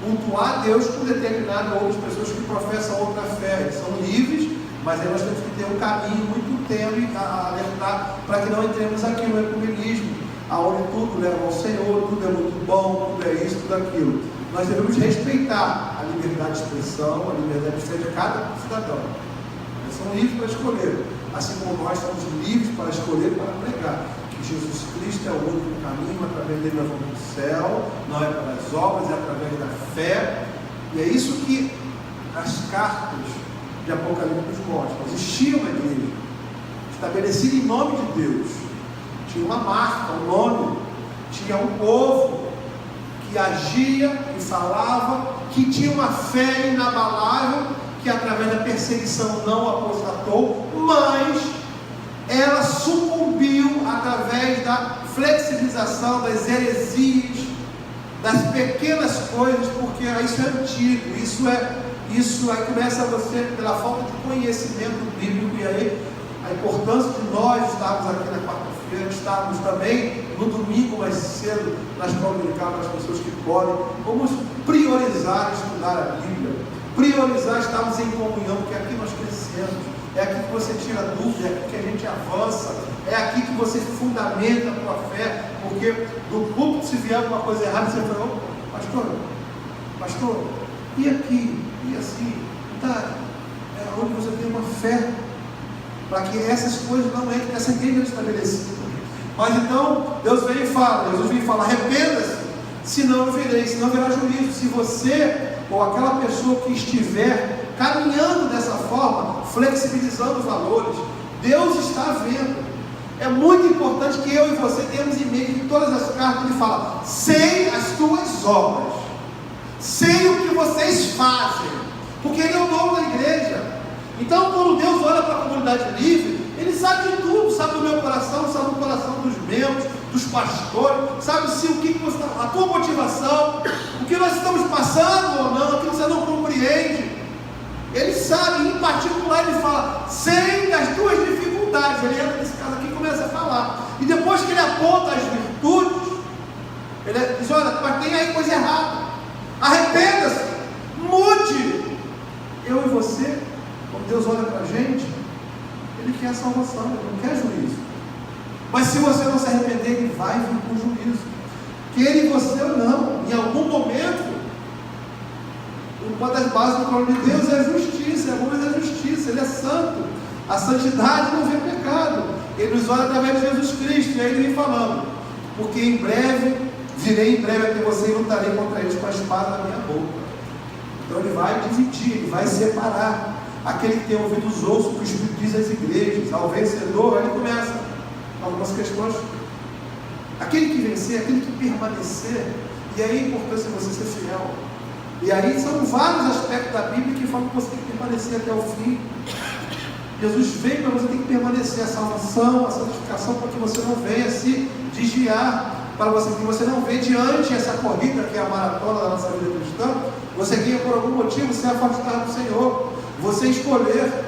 A: cultuar a Deus com determinado outras pessoas que professam outra fé, eles são livres, mas aí nós temos que ter um caminho muito tênue a alertar para que não entremos aqui no ecumenismo, aonde tudo leva ao Senhor, tudo é muito bom, tudo é isso, tudo aquilo. Nós devemos respeitar a liberdade de expressão, a liberdade de fé de cada cidadão. são livres para escolher, assim como nós somos livres para escolher para pregar que Jesus Cristo é o único caminho, através dele nós vamos para o céu, não é pelas obras, é através da fé. E é isso que as cartas de Apocalipse nos mostram. Existia uma igreja estabelecida em nome de Deus, tinha uma marca, um nome, tinha um povo que agia, que falava, que tinha uma fé inabalável, que através da perseguição não apostatou, mas ela sucumbiu através da flexibilização, das heresias, das pequenas coisas, porque isso é antigo, isso aí começa você pela falta de conhecimento bíblico. E aí a importância de nós estarmos aqui na quarta-feira, estarmos também no domingo mais cedo na escola dominical para as pessoas que podem. Vamos priorizar estudar a Bíblia, priorizar estarmos em comunhão, porque aqui nós crescemos, é aqui que você tira dúvida, é aqui que a gente avança, é aqui que você fundamenta a tua fé, porque do púlpito, se vier alguma coisa errada, você fala: pastor, e aqui, e assim, tá, é onde você tem uma fé, para que essas coisas não entrem, essa igreja estabelecida. Mas então, Deus vem e fala, Jesus vem e fala: arrependa-se, senão virá juízo. Se você, ou aquela pessoa que estiver caminhando dessa forma, flexibilizando os valores, Deus está vendo. É muito importante que eu e você tenhamos em mente que todas as cartas Ele fala: sei as tuas obras, sei o que vocês fazem, porque Ele é o dono da igreja. Então, quando Deus olha para a comunidade livre, Ele sabe de tudo, sabe do meu coração, sabe do coração dos membros, dos pastores, sabe se o que você está, a tua motivação, o que nós estamos passando ou não, aquilo que você não compreende. Ele sabe, em particular, Ele fala: sei das tuas dificuldades. Ele entra nesse caso aqui e começa a falar. E depois que Ele aponta as virtudes, Ele diz: olha, mas tem aí coisa errada. Arrependa-se, mude. Eu e você, quando Deus olha para a gente, Ele quer salvação, Ele não quer juízo. Mas se você não se arrepender, Ele vai vir com juízo. Queira você ou não, em algum momento, uma das bases do plano de Deus é a justiça, é a luz da justiça. Ele é santo, a santidade não vê pecado. Ele nos olha através de Jesus Cristo, e aí Ele vem falando: porque em breve, virei em breve até você e lutarei contra eles com a espada da minha boca. Então Ele vai dividir, Ele vai separar. Aquele que tem ouvidos ouça o que o Espírito diz às igrejas. Ao vencedor, aí começa algumas questões. Aquele que vencer, aquele que permanecer. E aí a importância de você ser fiel. E aí são vários aspectos da Bíblia que falam que você tem que permanecer até o fim. Jesus veio para você ter que permanecer, a salvação, a santificação, para que você não venha se desviar, para você, que você não venha diante essa corrida que é a maratona da nossa vida cristã, você venha por algum motivo se afastar do Senhor, você escolher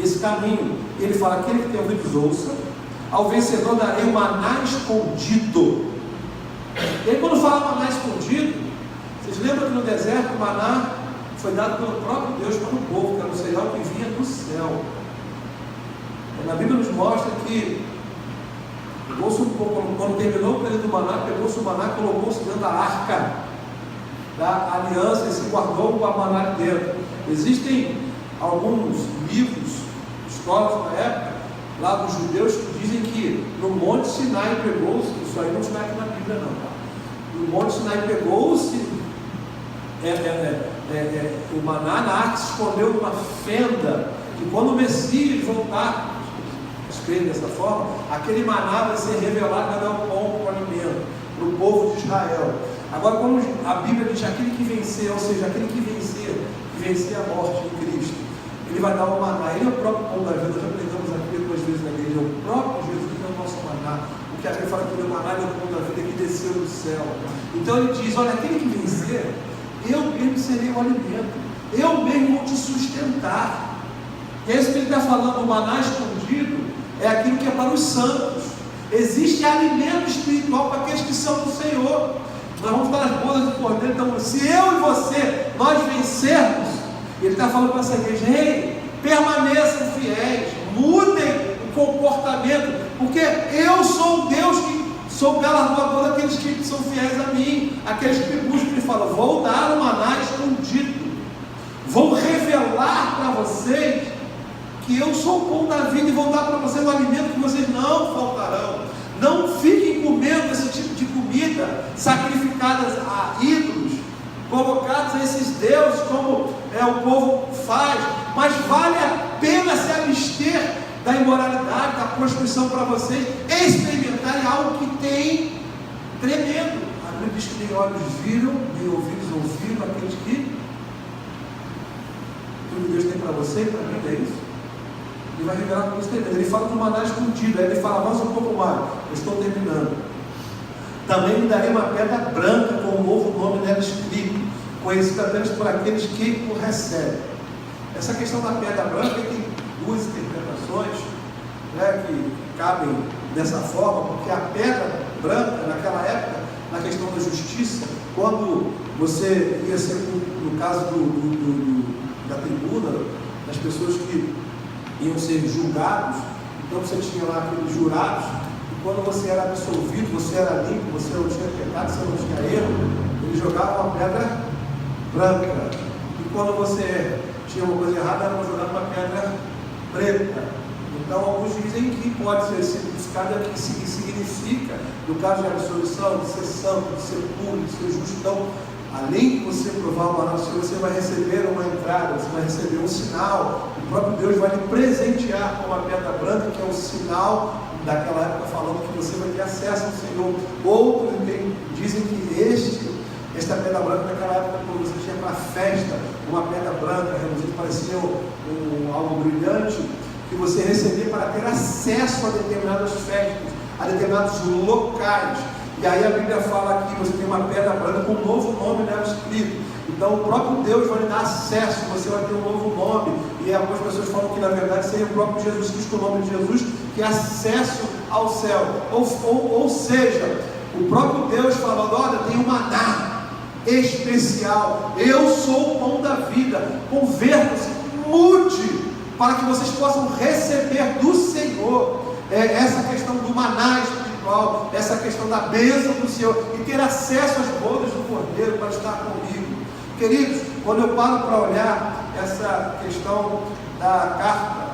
A: esse caminho. Ele fala: aquele que tem ouvidos ouça, ao vencedor darei o maná escondido. E aí quando fala maná escondido, vocês lembram que no deserto o maná foi dado pelo próprio Deus para o povo, que era um cereal que vinha do céu. Na Bíblia nos mostra que quando terminou o período do maná, pegou-se o maná e colocou-se dentro da arca da aliança e se guardou com a maná dentro. Existem alguns livros históricos da época, lá dos judeus, que dizem que no Monte Sinai pegou-se, isso aí não está aqui na Bíblia não, tá? No Monte Sinai pegou-se o maná na arca, se escondeu numa fenda, e quando o Messias voltar, escreve dessa forma, aquele maná vai ser revelado, vai dar o pão para o alimento, para o povo de Israel. Agora, quando a Bíblia diz aquele que vencer, ou seja, aquele que vencer a morte em Cristo, Ele vai dar o maná. Ele é o próprio pão da vida. Nós já pregamos aqui duas vezes na igreja. O próprio Jesus é o nosso maná. O que a Bíblia fala que o maná é o pão da vida que desceu do céu. Então Ele diz: olha, aquele que vencer, eu mesmo serei o alimento, eu mesmo vou te sustentar. E é isso que Ele está falando. O maná escondido é aquilo que é para os santos. Existe alimento espiritual para aqueles que são do Senhor. Nós vamos para as bodas do Cordeiro. Então, se eu e você, nós vencermos, Ele está falando para essa igreja: ei, permaneçam fiéis, mudem o comportamento, porque eu sou o Deus que sou galardoador daqueles que são fiéis a mim, aqueles que me buscam. Ele fala: vou dar o maná escondido, vou revelar para vocês que eu sou o pão da vida e vou dar para vocês um alimento que vocês não faltarão. Não fiquem comendo esse tipo de comida sacrificadas a ídolos, colocados a esses deuses, como o povo faz, mas vale a pena se abster da imoralidade, da prostituição, para vocês experimentarem algo que tem tremendo. A Bíblia diz que nem olhos viram, nem ouvidos ouviram, aqueles que tudo que Deus tem para você e para mim, é isso. Ele vai revelar com isso. Ele fala do maná escondido, aí ele fala, avança um pouco mais, eu estou terminando. Também lhe darei uma pedra branca com um novo nome nela escrito, conhecida apenas por aqueles que o recebem. Essa questão da pedra branca tem duas interpretações, né, que cabem dessa forma, porque a pedra branca, naquela época, na questão da justiça, quando você ia ser, no caso da tribuna, das pessoas que iam ser julgados, então você tinha lá aqueles jurados, e quando você era absolvido, você era limpo, você não tinha pecado, você não tinha erro, eles jogavam uma pedra branca, e quando você tinha uma coisa errada, era jogando uma pedra preta. Então alguns dizem que pode ser significado, que significa, no caso de absolvição, de ser santo, de ser puro, de ser justo. Então, além de você provar o maná do Senhor, você vai receber uma entrada, você vai receber um sinal. O próprio Deus vai lhe presentear com uma pedra branca, que é um sinal daquela época, falando que você vai ter acesso ao Senhor. Outros dizem que esta pedra branca, naquela época, quando você tinha para a festa, uma pedra branca, reluzente, parecia algo brilhante, que você recebia para ter acesso a determinadas festas, a determinados locais. E aí a Bíblia fala aqui, você tem uma pedra branca com um novo nome nela escrito. Então o próprio Deus vai lhe dar acesso, você vai ter um novo nome. E algumas pessoas falam que na verdade seria o próprio Jesus Cristo, o nome de Jesus, que é acesso ao céu. Ou seja, o próprio Deus falando, olha, tem um maná especial, eu sou o pão da vida, converta-se, mude, para que vocês possam receber do Senhor essa questão do maná espiritual, essa questão da bênção do Senhor, e ter acesso às bodas do Cordeiro para estar comigo. Queridos, quando eu paro para olhar essa questão da carta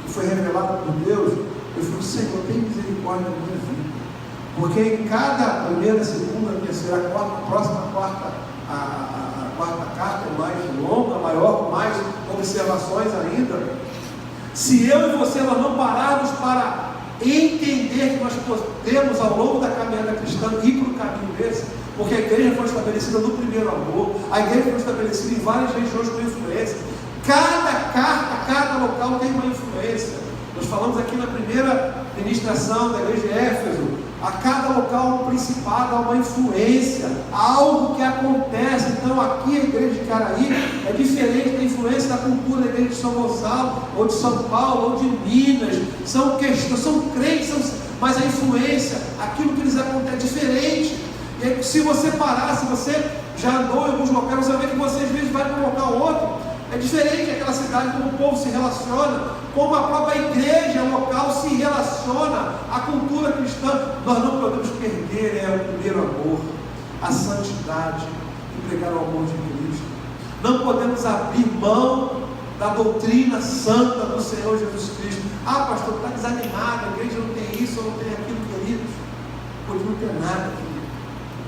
A: que foi revelada por Deus, eu falo, Senhor, tem misericórdia da minha vida, porque em cada primeira, segunda, terceira, quarta, próxima quarta, a quarta carta é mais longa, maior, com mais observações ainda. Se eu e você nós não pararmos para entender que nós podemos, ao longo da caminhada cristã, ir para o caminho desse, porque a igreja foi estabelecida no primeiro amor, a igreja foi estabelecida em várias regiões com influência. Cada carta, cada local tem uma influência. Nós falamos aqui na primeira ministração da igreja de Éfeso, a cada local um principado, há uma influência, algo que acontece. Então aqui a igreja de Caraí é diferente da influência da cultura da igreja de São Gonçalo, ou de São Paulo, ou de Minas. São questões, são crentes, mas a influência, aquilo que lhes acontece é diferente. E aí, se você parar, se você já andou em alguns locais, você vai ver que você às vezes vai para um local ou outro, é diferente aquela cidade, como o povo se relaciona, como a própria igreja local se relaciona à cultura cristã. Nós não podemos perder o primeiro amor, a santidade e pregar o amor de Cristo. Não podemos abrir mão da doutrina santa do Senhor Jesus Cristo. Ah, pastor, está desanimado, a igreja não tem isso, não tem aquilo, queridos. Pode não ter nada, querido.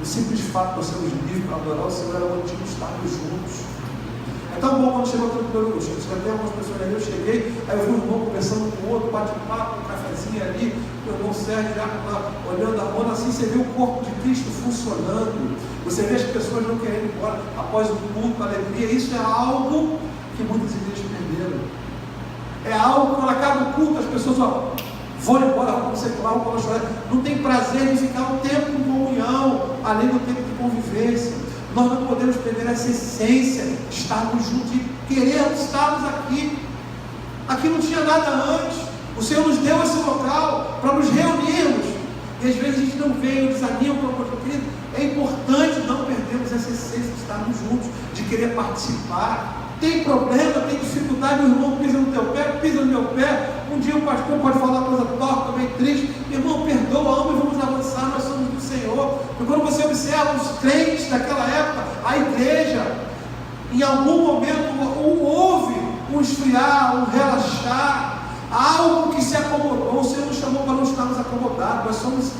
A: O simples fato de nós sermos livres para adorar o Senhor era o motivo de estarmos juntos. É tão bom quando chegou aqui no primeiro grupo. Tem algumas pessoas ali, eu cheguei, aí eu vi um irmão conversando com o outro, bate-papo, um cafezinho ali, o irmão Sérgio já olhando a mão, assim você vê o corpo de Cristo funcionando, você vê as pessoas não querendo ir embora após o culto, a alegria. Isso é algo que muitas igrejas perderam. É algo que quando acaba o culto, as pessoas vão embora, vão secular, vão chorar, não tem prazer em ficar um tempo em comunhão, além do tempo de convivência. Nós não podemos perder essa essência de estarmos juntos e querermos estarmos aqui. Aqui não tinha nada antes. O Senhor nos deu esse local para nos reunirmos. E às vezes a gente não vem, desanima para o outro. Querido, é importante não perdermos essa essência de estarmos juntos, de querer participar. Tem problema, tem dificuldade, o irmão pisa no teu pé, pisa no meu pé. Um dia o pastor pode falar coisa torta, meio triste. Irmão, perdoa, ama e vamos avançar, nós somos do Senhor. E quando você observa os crentes daquela época, a igreja, em algum momento houve um esfriar, um relaxar, algo que se acomodou. O Senhor nos chamou para não estarmos acomodados. Nós somos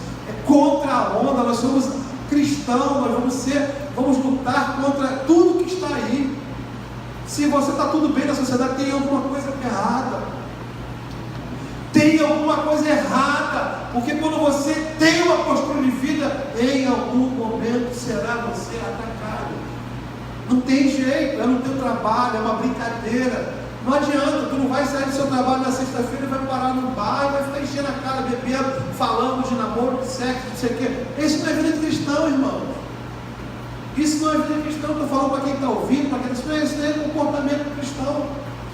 A: contra a onda, nós somos cristãos, nós vamos lutar contra tudo que está aí. Se você está tudo bem na sociedade, tem alguma coisa errada. Tem alguma coisa errada, porque quando você tem uma postura de vida, em algum momento será você atacado. Não tem jeito, é no teu trabalho, é uma brincadeira. Não adianta, tu não vai sair do seu trabalho na sexta-feira e vai parar no bar e vai ficar enchendo a cara, bebendo, falando de namoro, de sexo, não sei o quê. Isso não é vida de cristão, irmão. Isso não é vida de cristão. Estou falando para quem está ouvindo, para quem está... Isso não é comportamento cristão.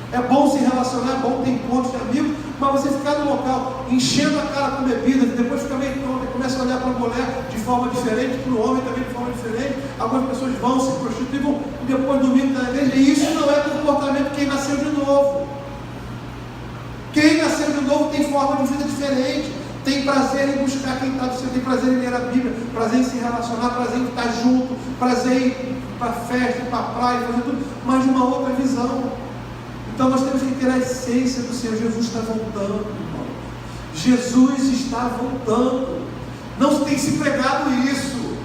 A: É bom se relacionar, é bom ter encontros de amigos, mas você ficar no local enchendo a cara com bebida, depois fica meio tonto, começa a olhar para a mulher de forma diferente, para o homem também de forma diferente. Algumas pessoas vão se prostituem e depois domingo na igreja. E isso não é comportamento de quem nasceu de novo. Quem nasceu de novo tem forma de vida diferente, tem prazer em buscar quem está do seu, tem prazer em ler a Bíblia, prazer em se relacionar, prazer em estar junto, prazer em ir para a festa, ir para a praia, fazer tudo, mas de uma outra visão. Então nós temos que ter a essência do Senhor. Jesus está voltando, irmão. Jesus está voltando. Não tem se pregado isso.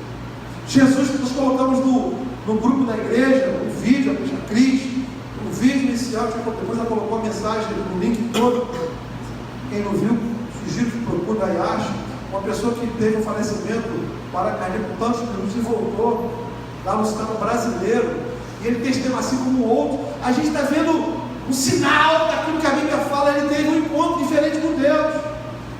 A: Jesus, nós colocamos no grupo da igreja, o vídeo, a Cris, o vídeo inicial, depois ela colocou a mensagem no link todo. Quem não viu, sugiro que procure aí, acha. Uma pessoa que teve um falecimento para cardíaco por tantos minutos e voltou lá no sistema brasileiro. E ele testemunha assim como o outro. A gente está vendo um sinal daquilo que a Bíblia fala. Ele teve um encontro diferente com Deus.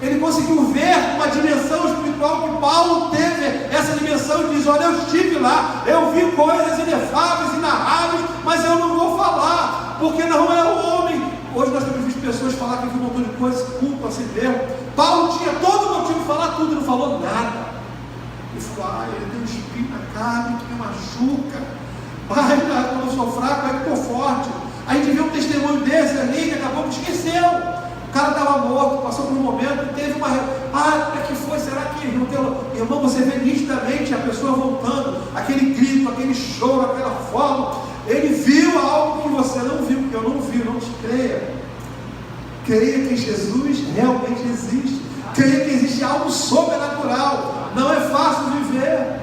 A: Ele conseguiu ver uma dimensão espiritual que Paulo teve. Essa dimensão e diz: olha, eu estive lá, eu vi coisas inefáveis, inarráveis, mas eu não vou falar, porque não é o homem. Hoje nós temos visto pessoas falar que viu um montão de coisas, culpa a si mesmo. Paulo tinha todo o motivo de falar tudo e não falou nada. Ele falou: ele tem um espinho na carne que me machuca, mas quando eu sou fraco, aí que estou forte. A gente viu um testemunho desse ali que acabou que esqueceu. O cara estava morto, passou por um momento e teve uma... como é que foi? Será que... Irmão, você vê nitidamente a pessoa voltando, aquele grito, aquele choro, aquela forma. Ele viu algo que você não viu, que eu não vi, não te creia. Creia que Jesus realmente existe. Creia que existe algo sobrenatural. Não é fácil viver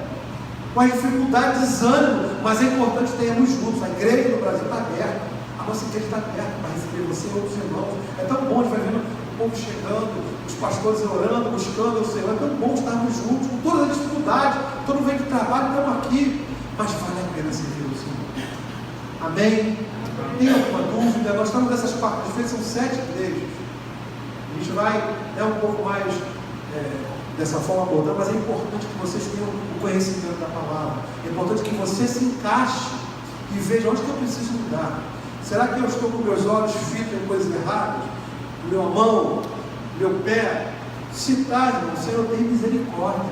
A: com as dificuldades, desânimo, mas é importante termos juntos. A igreja no Brasil está aberta. A nossa igreja está aberta para receber você e outros irmãos. É tão bom, a gente vai vendo o povo chegando, os pastores orando, buscando o Senhor. É tão bom estarmos juntos, com todas as dificuldades, todo meio de trabalho, estamos aqui, mas vale a pena servir o Senhor. Amém? Tem alguma dúvida? Nós estamos nessas quartas-feiras, são 7 igrejas. A gente vai um pouco mais dessa forma abordando, mas é importante que vocês tenham o conhecimento da palavra. É importante que você se encaixe e veja onde que eu preciso mudar. Será que eu estou com meus olhos fitos em coisas erradas? Minha mão, meu pé? Se está, irmão, o Senhor tem misericórdia.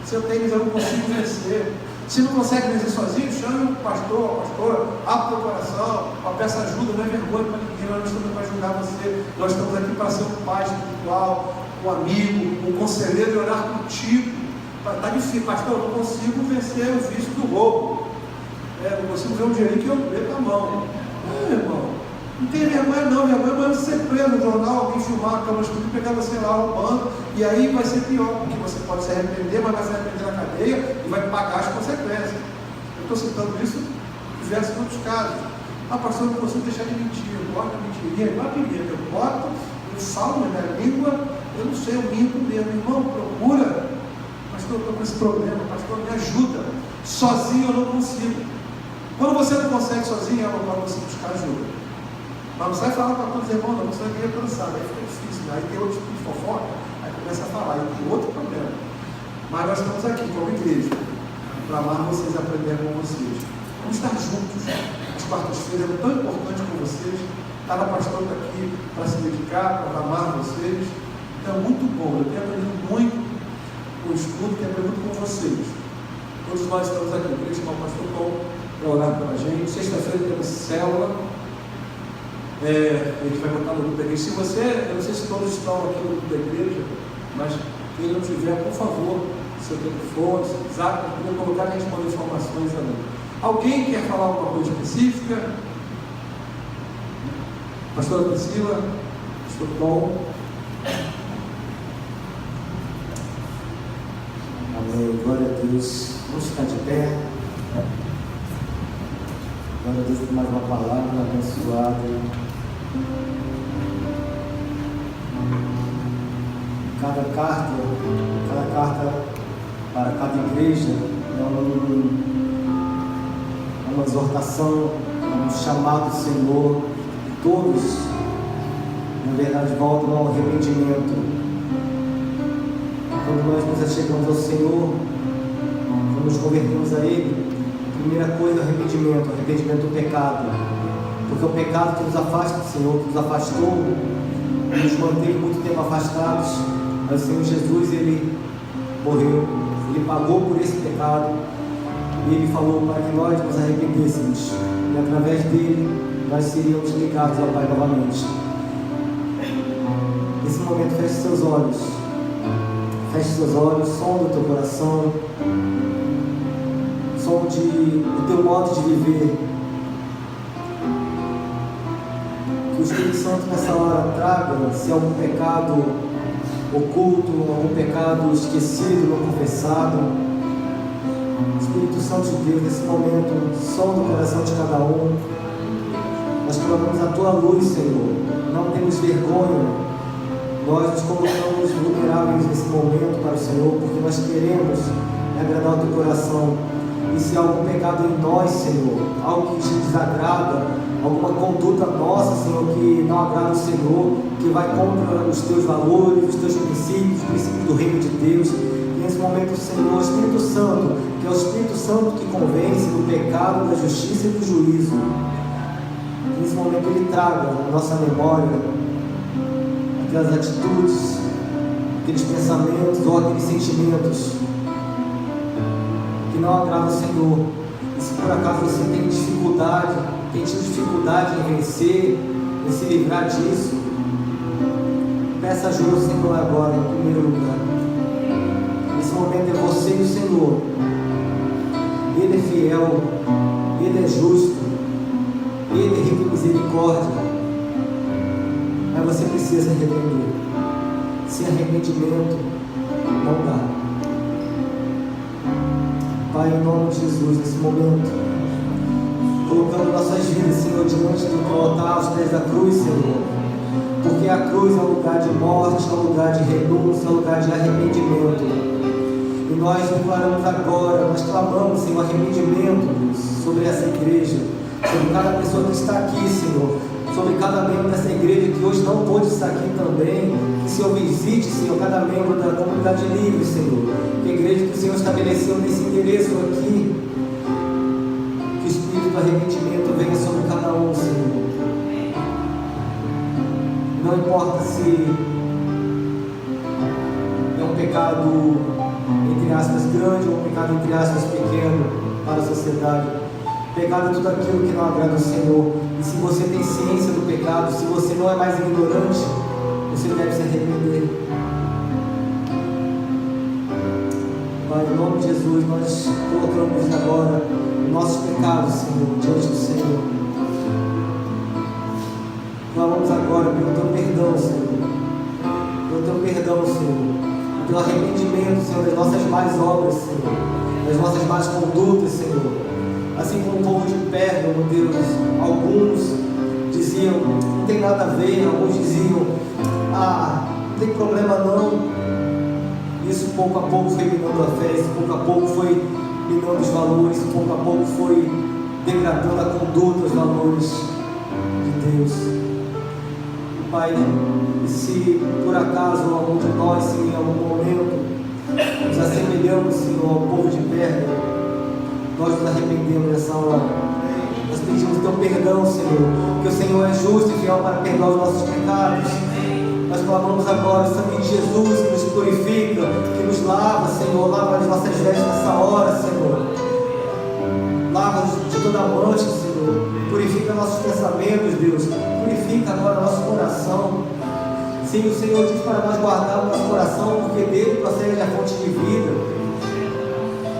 A: O Senhor tem misericórdia, eu não consigo vencer. Se não consegue vencer sozinho, chame o pastor, a pastora, abra o teu coração, peça ajuda, não é vergonha para ninguém. Nós não estamos para ajudar você. Nós estamos aqui para ser um pai espiritual, um amigo, um conselheiro e orar contigo. Está difícil, pastor, eu não consigo vencer o vício do roubo. Não consigo ver um dinheirinho que eu meto a mão. Irmão, não tem vergonha não. Vergonha é ser preso no jornal, alguém filmar a câmera escura e pegar você lá roubando, e aí vai ser pior, porque você pode se arrepender, mas vai se arrepender na cadeia e vai pagar as consequências. Eu estou citando isso em diversos outros casos. Pastor, eu não consigo deixar de mentir, eu gosto de mentirinha, igual a pimenta, eu boto, eu falo na minha língua, eu não sei, eu minto mesmo. Irmão, procura. Pastor, eu estou com esse problema, pastor, me ajuda. Sozinho eu não consigo. Quando você não consegue sozinho, é uma hora você buscar ajuda. Mas não sai falar para todos os irmãos, não, você vai cansado, aí fica difícil, aí tem outro tipo de fofoca, aí começa a falar, aí tem outro problema. Mas nós estamos aqui como igreja, para amar vocês, aprender com vocês. Vamos estar juntos. As quartas-feiras é tão importante com vocês. Cada pastor está aqui para se dedicar, para amar vocês. Então é muito bom, eu tenho aprendido muito com o estudo, tenho aprendido com vocês. Todos nós estamos aqui, eu queria chamar o pastor Tom para orar pela gente. Sexta-feira temos célula. A gente vai botar no grupo da igreja. Se você, eu não sei se todos estão aqui no grupo da igreja, mas quem não tiver, por favor, seu telefone, seu WhatsApp, para poder colocar e responder informações ali. Alguém quer falar alguma coisa específica? Pastora Priscila, pastor Tom.
B: Amém, glória a Deus. Vamos ficar de pé. Glória a Deus por mais uma palavra abençoada. Cada carta para cada igreja é uma exortação, um chamado do Senhor. Todos, na verdade, voltam ao arrependimento. Quando nós nos achegamos ao Senhor, quando nos convertemos a Ele, a primeira coisa é o arrependimento do pecado. Porque o pecado que nos afasta do Senhor, que nos afastou, nos manteve muito tempo afastados, mas o Senhor Jesus, Ele morreu, Ele pagou por esse pecado, e Ele falou para que nós nos arrependêssemos, e através dele nós seríamos ligados ao Pai novamente. Nesse momento, feche seus olhos. Feche seus olhos, sonda o teu coração, sonde o teu modo de viver. Que o Espírito Santo nessa hora traga, se há algum pecado oculto, algum pecado esquecido, não confessado. Espírito Santo de Deus, nesse momento, sonda o coração de cada um. Nós clamamos a tua luz, Senhor, não temos vergonha. Nós nos colocamos vulneráveis nesse momento para o Senhor, porque nós queremos agradar o teu coração. E se há algum pecado em nós, Senhor, algo que te desagrada, alguma conduta nossa, Senhor, que não agrada o Senhor, que vai contra os teus valores, os teus princípios, os princípios do reino de Deus, e nesse momento, Senhor, o Espírito Santo, que é o Espírito Santo que convence do pecado, da justiça e do juízo, que nesse momento Ele traga a nossa memória aquelas atitudes, aqueles pensamentos ou aqueles sentimentos que não agradam ao Senhor. E se por acaso você tem tido dificuldade em vencer, em se livrar disso, peça ajuda ao Senhor agora, em primeiro lugar. Nesse momento é você e o Senhor. Ele é fiel, Ele é justo, Ele é rico em misericórdia. Mas você precisa arrepender. Sem arrependimento, não dá. Pai, em nome de Jesus, nesse momento, colocando nossas vidas, Senhor, diante do teu altar, aos pés da cruz, Senhor. Porque a cruz é um lugar de morte, é um lugar de renúncia, é um lugar de arrependimento. E nós declaramos agora, nós clamamos, Senhor, arrependimento, Deus, sobre essa igreja, sobre cada pessoa que está aqui, Senhor, sobre cada membro dessa igreja que hoje não pôde estar aqui também, que o Senhor visite, Senhor, cada membro da comunidade livre, Senhor, que a igreja que o Senhor estabeleceu nesse endereço aqui, que o Espírito do arrependimento venha sobre cada um, Senhor. Não importa se é um pecado, entre aspas, grande ou um pecado, entre aspas, pequeno para a sociedade. Pecado é tudo aquilo que não agrada ao Senhor. E se você tem ciência do pecado, se você não é mais ignorante, você deve se arrepender. Pai, em nome de Jesus, nós colocamos agora nossos pecados, Senhor, diante do Senhor. Clamamos agora pelo teu perdão, Senhor. Pelo teu perdão, Senhor. Pelo arrependimento, Senhor, das nossas más obras, Senhor. Das nossas más condutas, Senhor. Assim como o povo de Pérgamo, Deus, alguns diziam, não tem nada a ver, alguns diziam, não tem problema não. Isso pouco a pouco foi minando a fé, isso pouco a pouco foi minando os valores, isso pouco a pouco foi degradando a conduta, os valores de Deus. Pai, se por acaso algum de nós, Senhor, em algum momento nos assemelhamos, Senhor, ao povo de Pérgamo, nós nos arrependemos nessa hora. Nós pedimos o teu perdão, Senhor, que o Senhor é justo e fiel para perdoar os nossos pecados. Nós clamamos agora o sangue de Jesus que nos purifica, que nos lava, Senhor, lava as nossas vestes nessa hora, Senhor. Lava-nos de toda a mancha, Senhor. Purifica nossos pensamentos, Deus. Purifica agora nosso coração. Sim, o Senhor diz para nós guardar o nosso coração, porque dele procede a fonte de vida.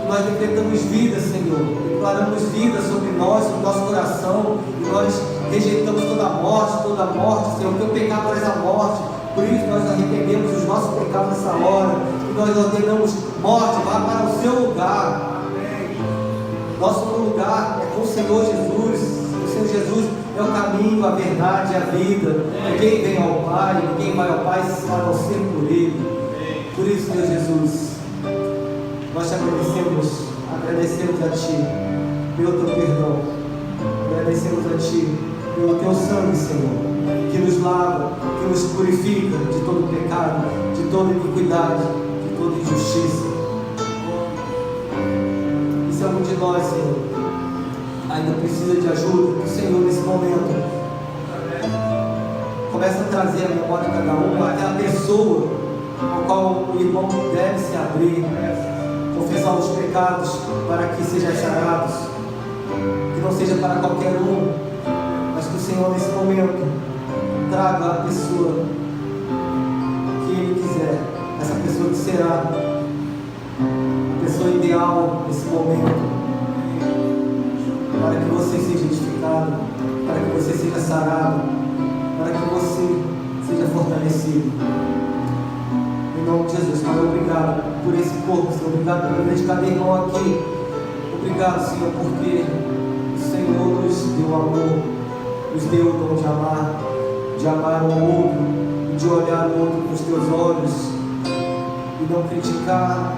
B: Nós decretamos vida, Senhor, declaramos vida sobre nós, sobre o nosso coração, e nós rejeitamos toda morte, Senhor, o teu pecado traz a morte. Por isso nós arrependemos dos nossos pecados nessa hora, e nós ordenamos morte, vá para o seu lugar. Nosso lugar é com o Senhor Jesus. O Senhor Jesus é o caminho, a verdade e a vida. Ninguém vem ao Pai, ninguém vai ao Pai a não ser por Ele. Por isso, Deus Jesus, nós te agradecemos a Ti pelo Teu perdão, agradecemos a Ti pelo Teu sangue, Senhor, que nos lava, que nos purifica de todo pecado, de toda iniquidade, de toda injustiça. E se algum de nós, Senhor, ainda precisa de ajuda, que o Senhor nesse momento começa a trazer a memória de cada um, aquela pessoa ao qual o irmão deve se abrir, confessar os pecados para que sejam sarados, que não seja para qualquer um, mas que o Senhor nesse momento traga a pessoa que Ele quiser, essa pessoa que será a pessoa ideal nesse momento, para que você seja edificado, para que você seja sarado, para que você seja fortalecido. Em nome de Jesus, Pai, obrigado por esse corpo, Senhor, obrigado pela vida de cada irmão aqui. Obrigado, Senhor, porque o Senhor nos deu amor, nos deu o dom de amar o outro, de olhar o outro com os teus olhos, e não criticar,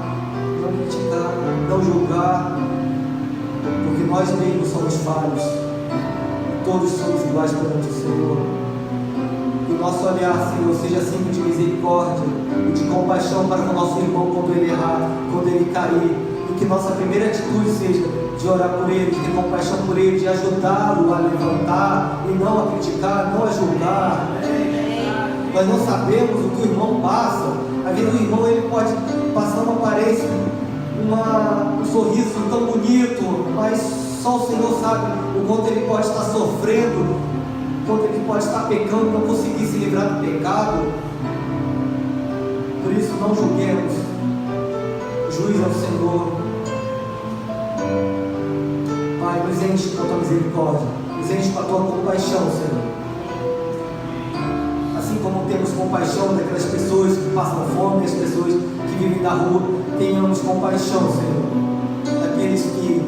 B: não julgar, porque nós mesmos somos falhos, todos somos iguais perante o Senhor. Que o nosso olhar, Senhor, seja sempre de misericórdia e de compaixão para com o nosso irmão quando ele errar, quando ele cair, e que nossa primeira atitude seja de orar por ele, de ter compaixão por ele, de ajudá-lo a levantar e não a criticar, não a julgar. Nós não sabemos o que o irmão passa. Às vezes o irmão ele pode passar uma aparência, um sorriso tão bonito, mas só o Senhor sabe o quanto ele pode estar sofrendo, o quanto ele pode estar pecando, não conseguir se livrar do pecado. Por isso não julguemos, juiz é o Senhor. Pai, nos enche com a tua misericórdia, nos enche com a tua compaixão, Senhor. Assim como temos compaixão daquelas pessoas que passam fome, das pessoas que vivem na rua, tenhamos compaixão, Senhor, daqueles que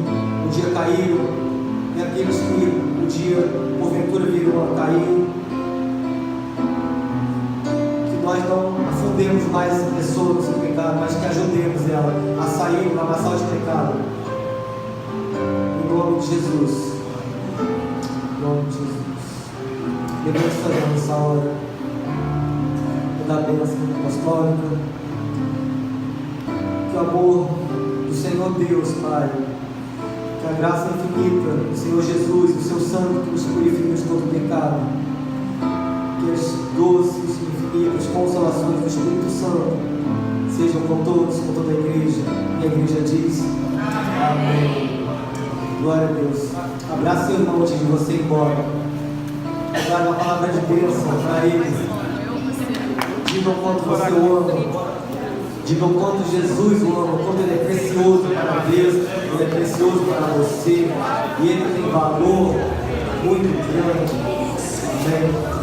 B: um dia caíram, e aqueles que um dia, porventura, virão a cair. Que nós não afundemos mais essa pessoa no seu pecado, mas que ajudemos ela a sair do lamaçal de pecado. Em nome de Jesus. Em nome de Jesus. Devemos fazer nessa hora da bênção apostólica. Que o amor do Senhor Deus, Pai, que a graça infinita do Senhor Jesus, do seu sangue que nos purifica de todo pecado, que as doces e infinitas consolações do Espírito Santo sejam com todos, com toda a igreja. E a igreja diz: amém. Glória a Deus. Abraça seu irmão antes de você ir embora. Traga uma palavra de bênção para ele. Diga o quanto você o ama. Diga o quanto Jesus o ama, o quanto Ele é precioso para Deus, Ele é precioso para você, e Ele tem valor muito grande. Amém.